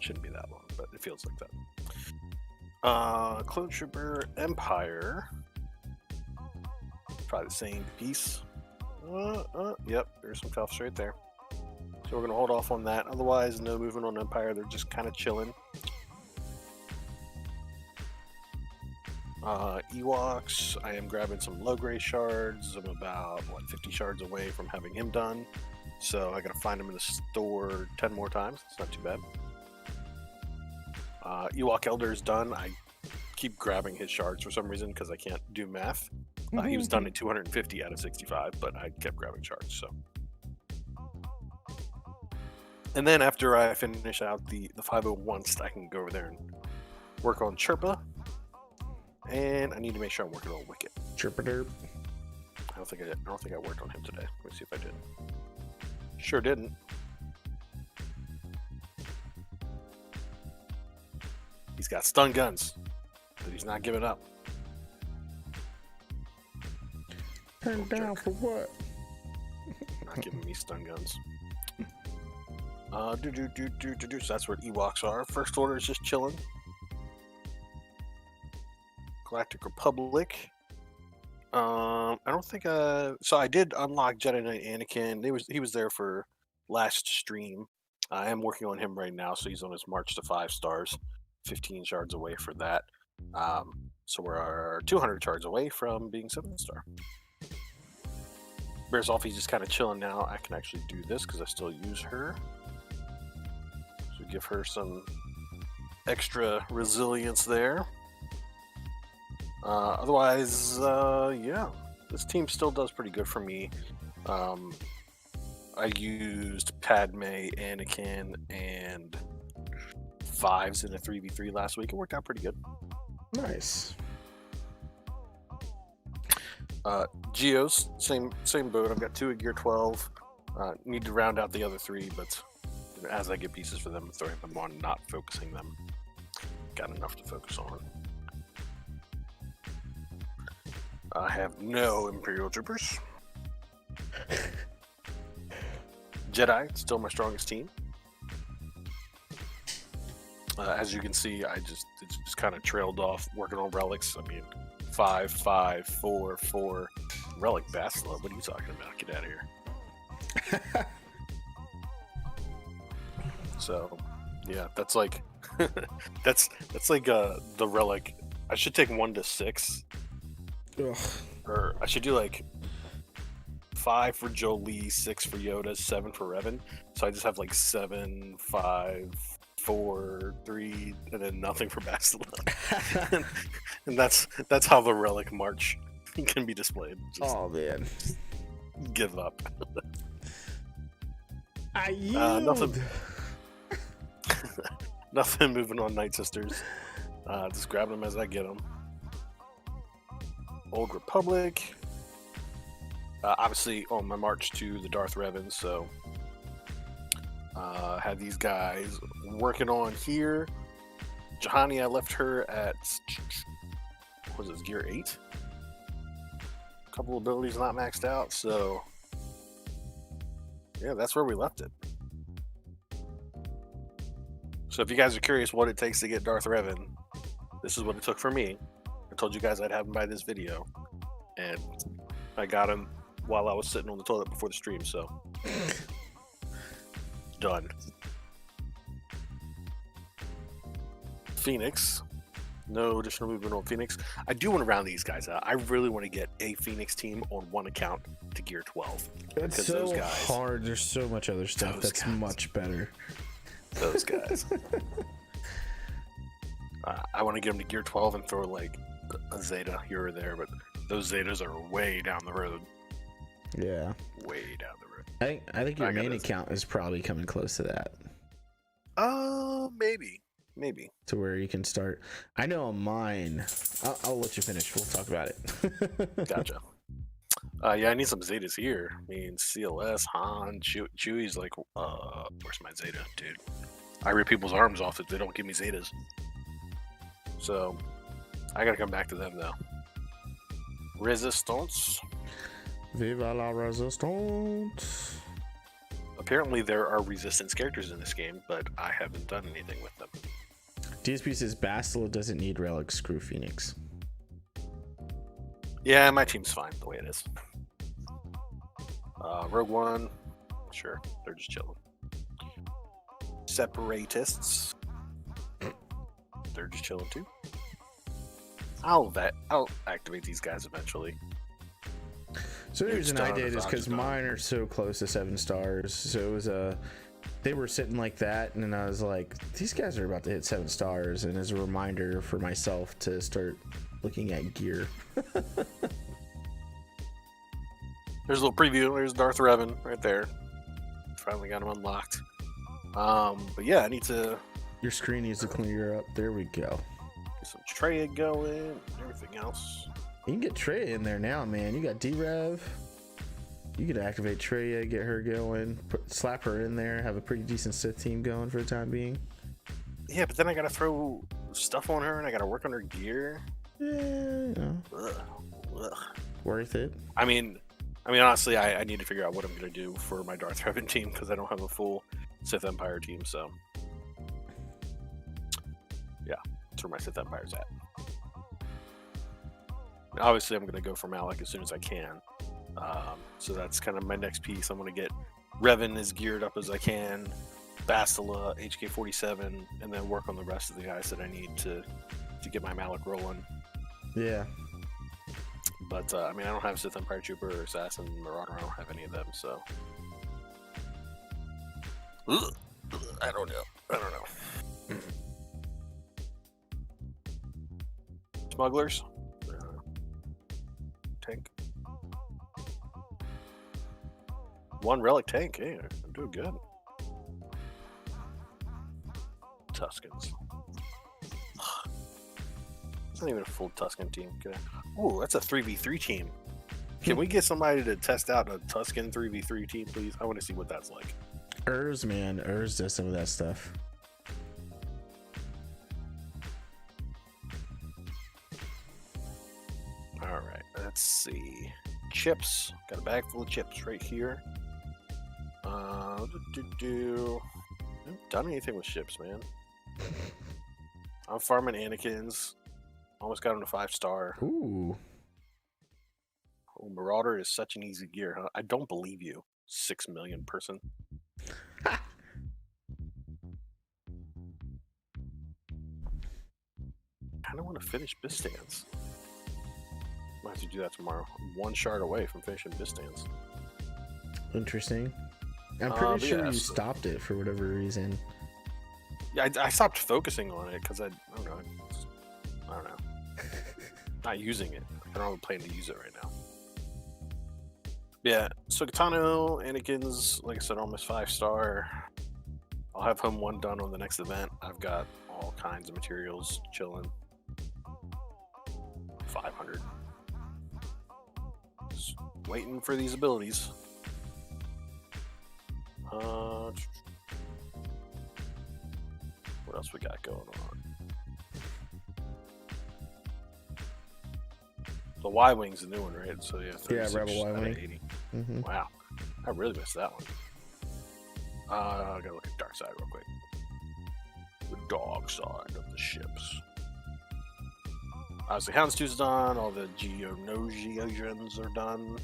Shouldn't be that long, but it feels like that. Clone Trooper Empire. Probably the same piece. Yep, there's some cuffs right there. So we're going to hold off on that. Otherwise, no movement on Empire. They're just kind of chilling. Ewoks, I am grabbing some low grade shards. I'm about 50 shards away from having him done. So I gotta find him in the store 10 more times. It's not too bad. Ewok Elder is done. I keep grabbing his shards for some reason because I can't do math. He was done at 250 out of 65, but I kept grabbing shards. So, and then after I finish out the 501 I can go over there and work on Chirpa. And I need to make sure I'm working on Wicket. Chirpa derp. I don't think I worked on him today. Let me see if I did. Sure didn't. He's got stun guns, but he's not giving up. Turn down for what? Not giving me stun guns. So that's where Ewoks are. First Order is just chilling. Galactic Republic. I don't think so I did unlock Jedi Knight Anakin. He was there for last stream. I am working on him right now, so he's on his march to 5 stars. 15 shards away for that. So we're 200 shards away from being 7-star. Bears off, he's just kind of chilling now. I can actually do this because I still use her. So give her some extra resilience there. Otherwise, yeah, this team still does pretty good for me. I used Padme, Anakin, and 5s in a 3v3 last week. It worked out pretty good. Nice. Geos, same boat. I've got 2 at gear 12. Need to round out the other 3, but as I get pieces for them, throwing them on, not focusing them. Got enough to focus on. I have no Imperial Troopers. Jedi, still my strongest team. As you can see, it just kind of trailed off working on relics. I mean, 5, 5, 4, 4. Relic Bastila, what are you talking about? Get out of here. So, yeah, that's like that's like the relic. I should take 1 to 6. Ugh. Or I should do like 5 for Jolie, 6 for Yoda, 7 for Revan. So I just have like 7, 5, 4, 3, and then nothing for Bastila. and that's how the relic march can be displayed. Just man. give up. I yield. Nothing moving on Night Sisters. Just grab them as I get them. Old Republic. Obviously on my march to the Darth Revan, so had these guys working on here. Jahani, I left her at what was it, gear 8? A couple abilities not maxed out, so yeah, that's where we left it. So if you guys are curious what it takes to get Darth Revan, this is what it took for me. I told you guys I'd have him by this video, and I got him while I was sitting on the toilet before the stream, so done. Phoenix. No additional movement on Phoenix. I do want to round these guys out. I really want to get a Phoenix team on one account to gear 12. That's so those guys, hard. There's so much other stuff that's guys, much better. Those guys. I want to get them to gear 12 and throw like a Zeta here or there, but those Zetas are way down the road. Yeah. Way down the road. I think your main account is probably coming close to that. Maybe. To where you can start. I know on mine. I'll let you finish. We'll talk about it. Gotcha. Yeah, I need some Zetas here. I mean, CLS, Han, Chewie's like, where's my Zeta, dude? I rip people's arms off if they don't give me Zetas. So, I gotta come back to them, though. Resistance. Viva la Resistance. Apparently, there are Resistance characters in this game, but I haven't done anything with them. DSP says Bastila doesn't need Relic, screw Phoenix. Yeah, my team's fine the way it is. Rogue One, sure, they're just chilling. Separatists, they're just chilling too. I'll activate these guys eventually. So the reason I did is because mine are so close to 7 stars. So it was they were sitting like that, and then I was like, these guys are about to hit 7 stars, and as a reminder for myself to start looking at gear. There's a little preview. There's Darth Revan right there. Finally got him unlocked. But yeah, I need to. Your screen needs to clear up. There we go. Get some Trey going. Everything else. You can get Trey in there now, man. You got D-Rev. You could activate Trey, get her going, slap her in there, have a pretty decent Sith team going for the time being. Yeah, but then I gotta throw stuff on her, and I gotta work on her gear. Yeah, you know. Ugh. Worth it. I mean, honestly, I need to figure out what I'm gonna do for my Darth Revan team because I don't have a full Sith Empire team. So, yeah, that's where my Sith Empire's at. Obviously, I'm going to go for Malak as soon as I can. So that's kind of my next piece. I'm going to get Revan as geared up as I can, Bastila, HK-47, and then work on the rest of the guys that I need to get my Malak rolling. Yeah. But, I don't have Sith Empire Trooper or Assassin, Marauder. I don't have any of them, so... I don't know. Smugglers? Tank. 1 relic tank. Hey, I'm doing good. Tuskens. It's not even a full Tusken team. Ooh, that's a 3v3 team. Can we get somebody to test out a Tusken 3v3 team, please? I want to see what that's like. Man. Urs does some of that stuff. Alright, let's see. Chips. Got a bag full of chips right here. I haven't done anything with chips, man. I'm farming Anakin's. Almost got him to 5-star. Ooh. Oh, Marauder is such an easy gear, huh? I don't believe you, 6 million person. I don't want to finish Bistance. Might have to do that tomorrow. I'm 1 shard away from finishing Bistance. Interesting. I'm pretty sure you stopped it for whatever reason. Yeah, I stopped focusing on it because I don't know. Not using it. I don't have a plan to use it right now. Yeah, so Katano, Anakin's, like I said, almost 5-star. I'll have him 1 done on the next event. I've got all kinds of materials chilling. 500. Just waiting for these abilities. What else we got going on? The Y-Wing's a new one, right? So yeah, Rebel Y-Wing. Mm-hmm. Wow, I really missed that one. I gotta look at dark side real quick. The dog side of the ships. Obviously, Houndstooth's done. All the Geonosians are done.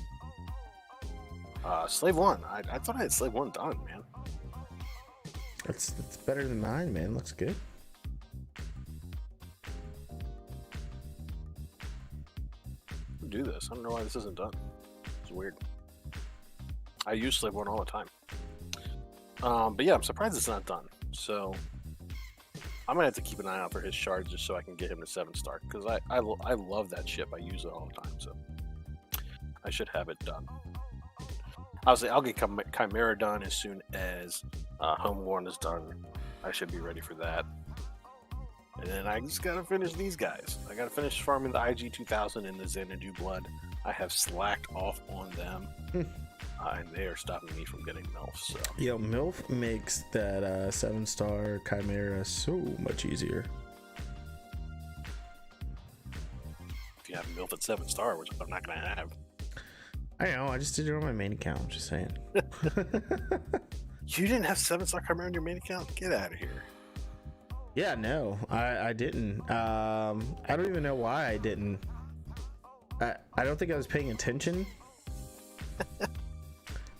Slave 1. I thought I had Slave 1 done, man. It's better than mine, man. Looks good. Do this. I don't know why this isn't done. It's weird. I use Slave 1 all the time. But yeah, I'm surprised it's not done. So I'm gonna have to keep an eye out for his shards just so I can get him to 7-star because I love that ship. I use it all the time, so I should have it done. Obviously, I'll get Chimera done as soon as Homeworn is done. I should be ready for that. And then I just gotta finish these guys. I gotta finish farming the IG 2000 and the Xanadu Blood. I have slacked off on them, and they are stopping me from getting MILF. So yo, MILF makes that 7-star Chimera so much easier. If you have MILF at 7-star, which I'm not gonna have. I know. I just did it on my main account. I'm just saying. You didn't have 7-star Chimera on your main account? Get out of here. Yeah, no, I didn't. I don't even know why I didn't. I don't think I was paying attention.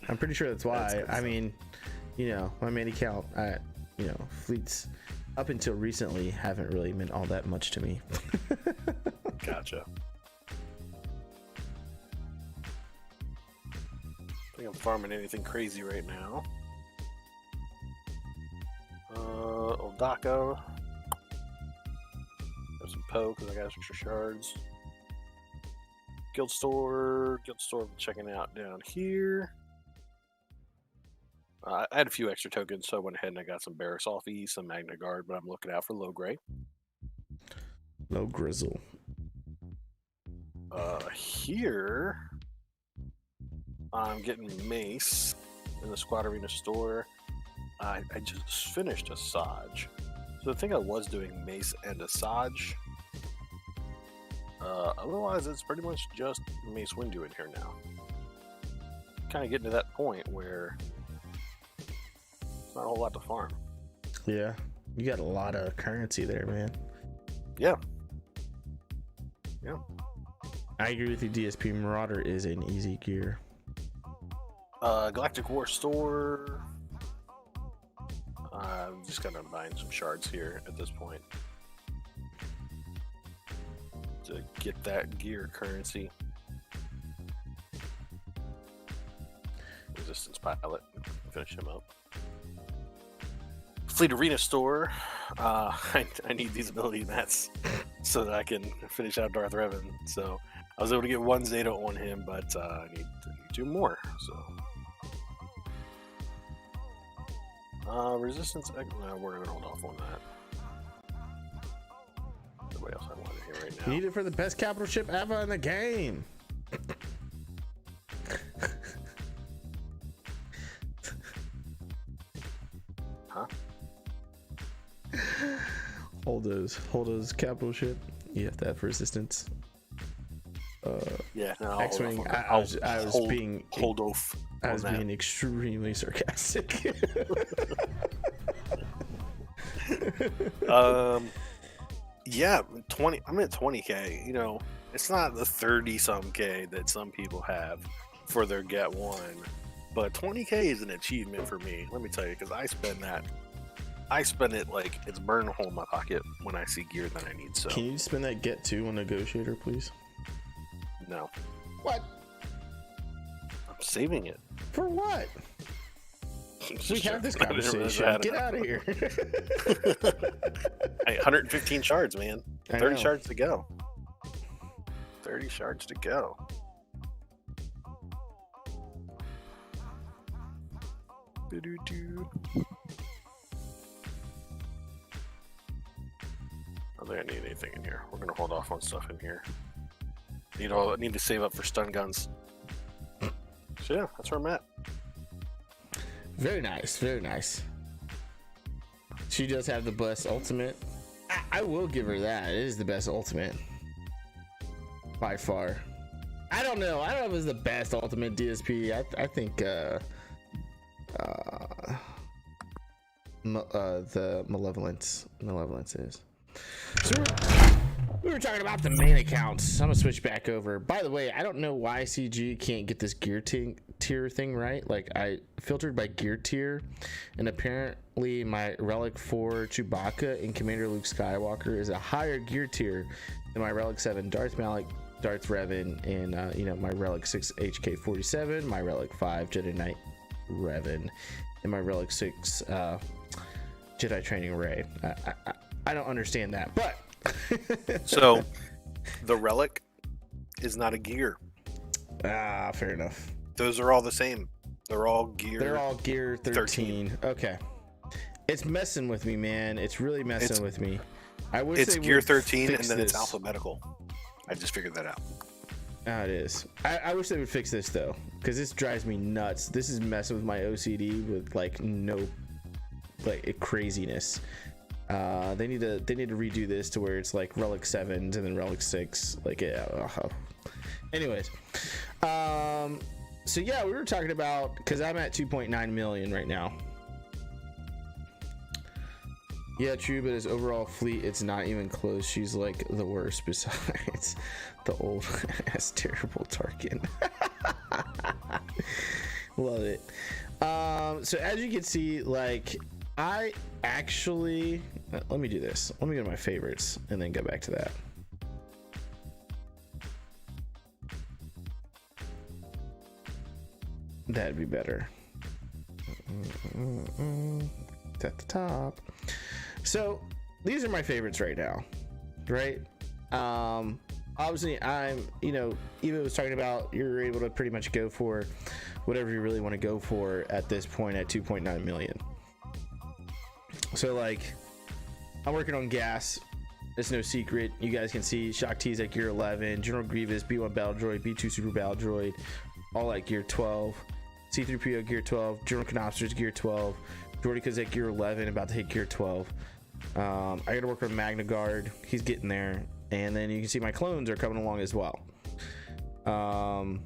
I'm pretty sure that's why. I mean, my main account, fleets up until recently haven't really meant all that much to me. Gotcha. I think I'm farming anything crazy right now. Oldako. Have some Poe because I got extra shards. Guild store I'm checking out down here. I had a few extra tokens, so I went ahead and I got some Barracks off east, some Magna Guard, but I'm looking out for low gray. Low grizzle. Here I'm getting mace in the Squad Arena store. I just finished a Saj. So I think I was doing mace and a Saj. Otherwise, it's pretty much just Mace Windu in here now. Kind of getting to that point where it's not a whole lot to farm. Yeah, you got a lot of currency there, man. Yeah. I agree with you. DSP Marauder is an easy gear. Galactic War store. I'm just kind of buying some shards here at this point to get that gear currency. Resistance pilot. Finish him up. Fleet Arena store. I need these ability mats so that I can finish out Darth Revan. So I was able to get one Zeta on him, but I need 2 more. So resistance. No, we're gonna hold off on that. Nobody else I wanted here right now. You need it for the best capital ship ever in the game. Huh? Holdo's capital ship. You have to have resistance. Yeah, no, X-wing. I was being extremely sarcastic. Yeah, 20. I'm at 20K. You know, it's not the 30-some K that some people have for their get one, but 20K is an achievement for me. Let me tell you, because I spend it like it's burn a hole in my pocket when I see gear that I need. So can you spend that get 2 on Negotiator, please? No. What? I'm saving it. For what? We have this conversation. Get out of here. Hey, 115 shards, man. 30 shards to go. 30 shards to go. Doo-doo-doo. I don't think I need anything in here. We're gonna hold off on stuff in here. Need to save up for stun guns. So yeah, that's where I'm at. Very nice, very nice. She does have the best ultimate. I will give her that. It is the best ultimate by far. I don't know if it was the best ultimate DSP. I think the malevolence is. So we were talking about the main accounts. I'm gonna switch back over. By the way, I don't know why CG can't get this gear tier thing right. Like, I filtered by gear tier, and apparently my Relic 4 Chewbacca and Commander Luke Skywalker is a higher gear tier than my Relic 7 Darth Malak, Darth Revan, and my Relic 6 HK-47, my Relic 5 Jedi Knight Revan, and my Relic 6 Jedi Training Rey. I don't understand that, but so the Relic is not a gear. Fair enough. Those are all the same. They're all gear 13. Okay. It's messing with me, man. It's really messing with me. I wish it's they gear would 13 and fix then this. it's alphabetical. I just figured that out. It is. I wish they would fix this though, because this drives me nuts. This is messing with my OCD with craziness. They need to redo this to where it's like Relic 7s and then Relic 6. Anyways, so yeah, we were talking about, because I'm at 2.9 million right now. Yeah, true, but his overall fleet, it's not even close. She's like the worst besides the old ass terrible Tarkin. Love it. So as you can see, like, I actually, let me do this. Let me go to my favorites and then go back to that. That'd be better. It's at the top. So these are my favorites right now, right? Obviously, Evo was talking about you're able to pretty much go for whatever you really want to go for at this point at 2.9 million. So like, I'm working on gas. It's no secret. You guys can see Shock T's at gear 11, General Grievous, B1 Battle Droid, B2 Super Battle Droid, all at gear 12, C3PO gear 12, General Canopter's gear 12, Jordica's at gear 11, about to hit gear 12. I gotta work on Magna Guard. He's getting there. And then you can see my clones are coming along as well. And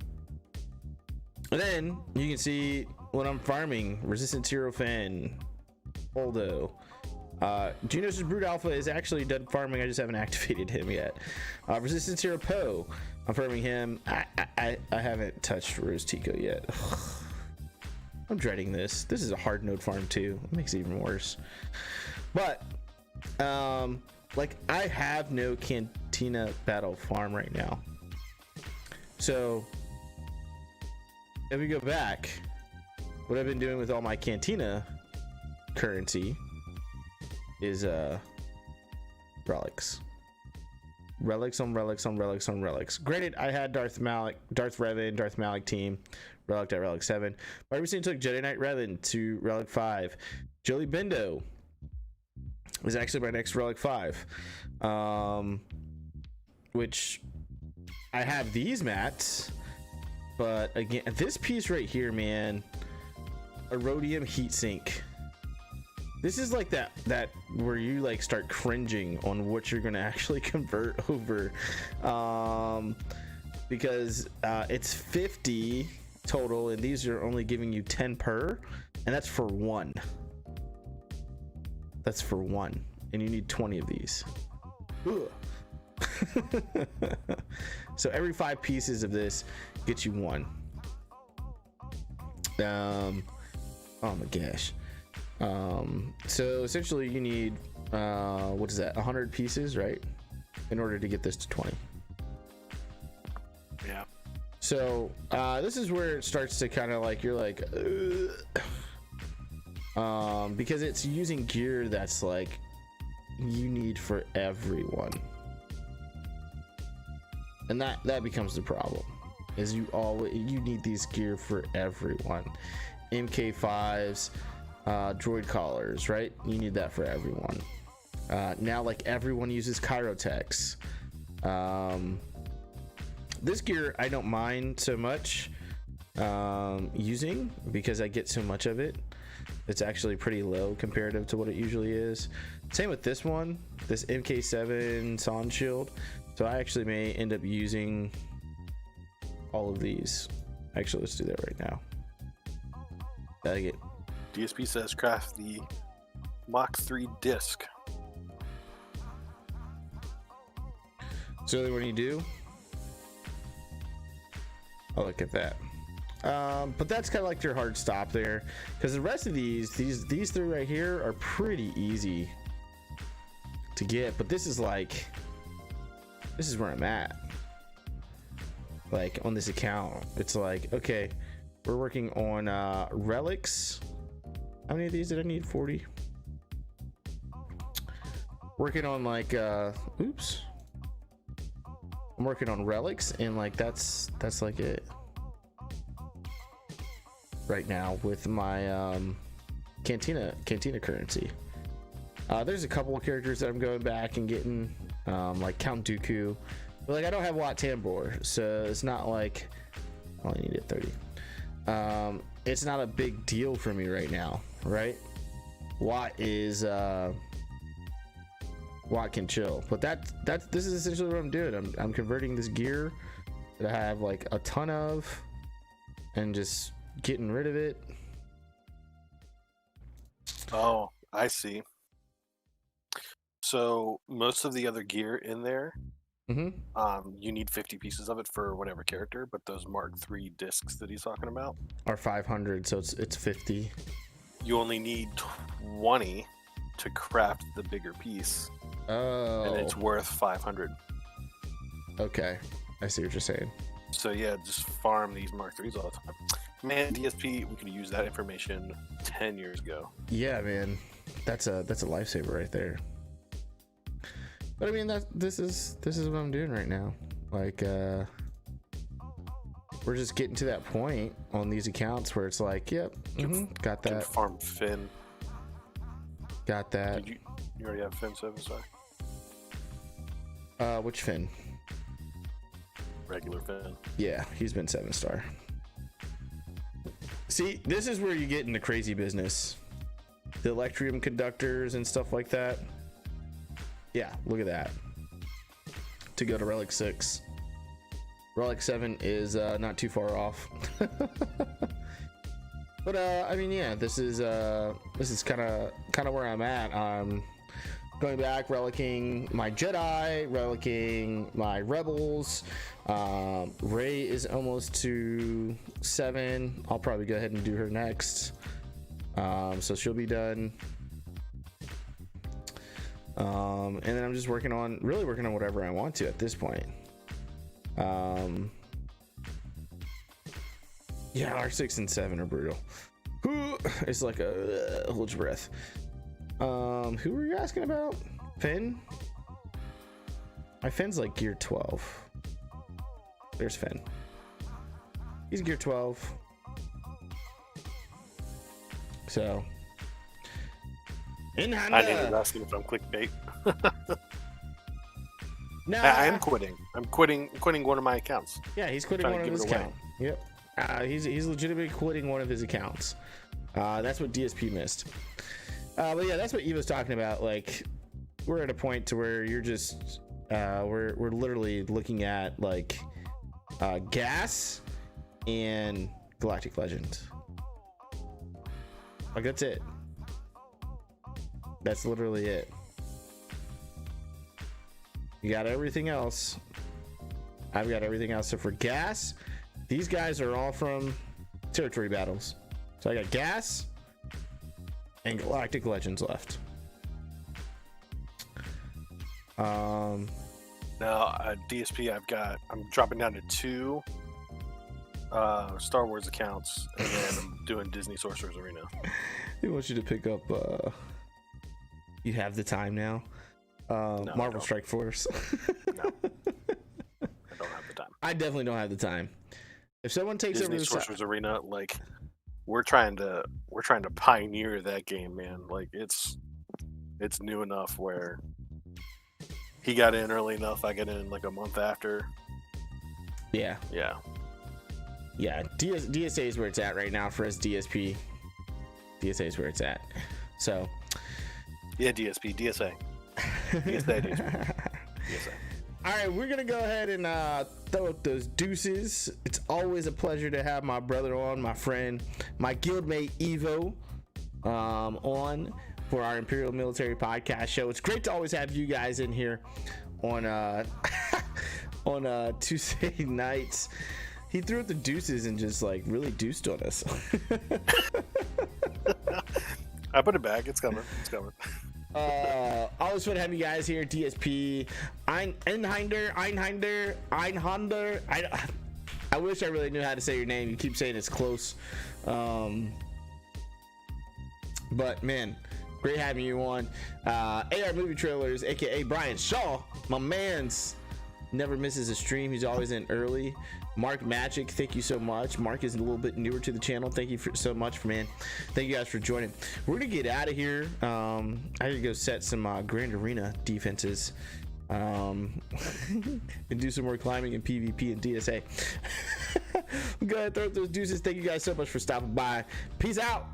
then you can see when I'm farming Resistance Hero Finn, Holdo. Genos' Brood Alpha is actually done farming. I just haven't activated him yet. Resistance Hero Poe, I'm farming him. I haven't touched Rose Tico yet. I'm dreading this. This is a hard node farm too. It makes it even worse. But like, I have no Cantina battle farm right now. So if we go back, what I've been doing with all my Cantina currency is relics on relics on relics on relics. Granted, I had Darth Revan, Darth Malik team relic at relic 7, but I recently took Jedi Knight Revan to relic 5. Jolie Bindo is actually my next relic 5, which I have these mats, but again, this piece right here, man, a rhodium heatsink. This is like that where you like start cringing on what you're gonna actually convert over, because it's 50 total, and these are only giving you 10 per, and that's for one. That's for one, and you need 20 of these. So every 5 pieces of this gets you one. Oh my gosh. So essentially you need what is that, 100 pieces, right, in order to get this to 20. Yeah. So this is where it starts to kind of like, you're like, because it's using gear that's like you need for everyone, and that becomes the problem, is you need these gear for everyone. MK5s, droid collars, right? You need that for everyone. Now, like, everyone uses Chirotechs. This gear I don't mind so much using, because I get so much of it. It's actually pretty low comparative to what it usually is. Same with this one, this MK7 Son Shield. So I actually may end up using all of these. Actually, let's do that right now. DSP says craft the Mach 3 disc. So what do you do? Oh, look at that. But that's kind of like your hard stop there, because the rest of these 3 right here are pretty easy to get. But this is where I'm at. Like, on this account, it's like, okay, we're working on relics. How many of these did I need? 40. Working on like oops. I'm working on relics, and like that's like it right now with my cantina currency. There's a couple of characters that I'm going back and getting, like Count Dooku, but like I don't have Wat Tambor, so it's not like, well, I need it 30. It's not a big deal for me right now, right? Wat can chill, but this is essentially what I'm doing. I'm converting this gear that I have like a ton of, and just getting rid of it. Oh, I see. So most of the other gear in there, you need 50 pieces of it for whatever character, but those Mark III discs that he's talking about are 500, so it's 50. You only need 20 to craft the bigger piece. Oh, and it's worth 500. Okay, I see what you're saying. So yeah, just farm these Mark IIIs all the time. Man, DSP, we could use that information 10 years ago. Yeah, man, that's a lifesaver right there. But I mean, this is what I'm doing right now. Like, we're just getting to that point on these accounts where it's like, yep, got that. Farm Finn. Got that. You already have Finn 7-star? Which Finn? Regular Finn. Yeah, he's been 7-star. See, this is where you get into crazy business. The Electrium conductors and stuff like that. Yeah, look at that. To go to Relic 6. Relic 7 is not too far off. But I mean, yeah, this is kind of where I'm at. Going back, relicking my Jedi, relicking my Rebels. Rey is almost to 7. I'll probably go ahead and do her next. So she'll be done. And then I'm just working on whatever I want to at this point. Yeah, R6 and 7 are brutal. It's like a hold your breath. Who were you asking about? Finn? My Finn's like gear 12. There's Finn. He's gear 12. So in hand. I needed to ask him if I'm clickbait. No, I am quitting. I'm quitting one of my accounts. Yeah, he's quitting one of his accounts. Yep. He's legitimately quitting one of his accounts. That's what DSP missed. But yeah, that's what Evo's talking about. Like, we're at a point to where you're just we're literally looking at like gas and Galactic Legend. Like, that's it. That's literally it. You got everything else. I've got everything else. So for gas, these guys are all from territory battles. So I got gas and Galactic Legends left. Now DSP, I'm dropping down to 2 Star Wars accounts, and then I'm doing Disney Sorcerer's Arena. He wants you to pick up you have the time now. No, Marvel Strike Force. No, I don't have the time. I definitely don't have the time. If someone takes Disney over Sorcerer's Arena, like we're trying to pioneer that game, man. Like it's new enough where he got in early enough. I got in like a month after. Yeah. DSA is where it's at right now for us. DSP. DSA is where it's at. So. Yeah, DSA. DSA. All right, we're gonna go ahead and throw up those deuces. It's always a pleasure to have my brother on, my friend, my guildmate Evo on for our Imperial Military Podcast Show. It's great to always have you guys in here on on Tuesday nights. He threw up the deuces and just like really deuced on us. I put it back. It's coming. Always fun to have you guys here. DSP, Einhinder. I wish I really knew how to say your name. You keep saying it's close. But man, great having you on. AR Movie Trailers, aka Brian Shaw, my man's never misses a stream. He's always in early. Mark Magic, thank you so much. Mark is a little bit newer to the channel. Thank you so much, man. Thank you guys for joining. We're gonna get out of here. I gotta go set some Grand Arena defenses and do some more climbing in PvP and DSA. Go ahead, throw up those deuces. Thank you guys so much for stopping by. Peace out.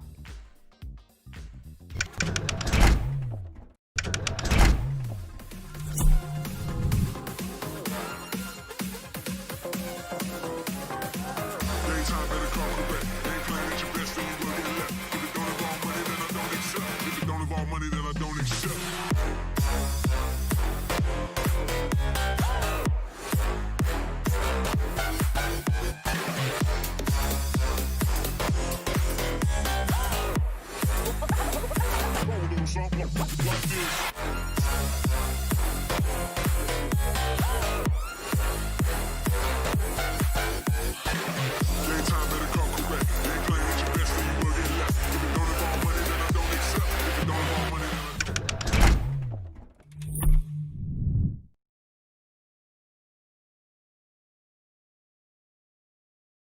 Something like this.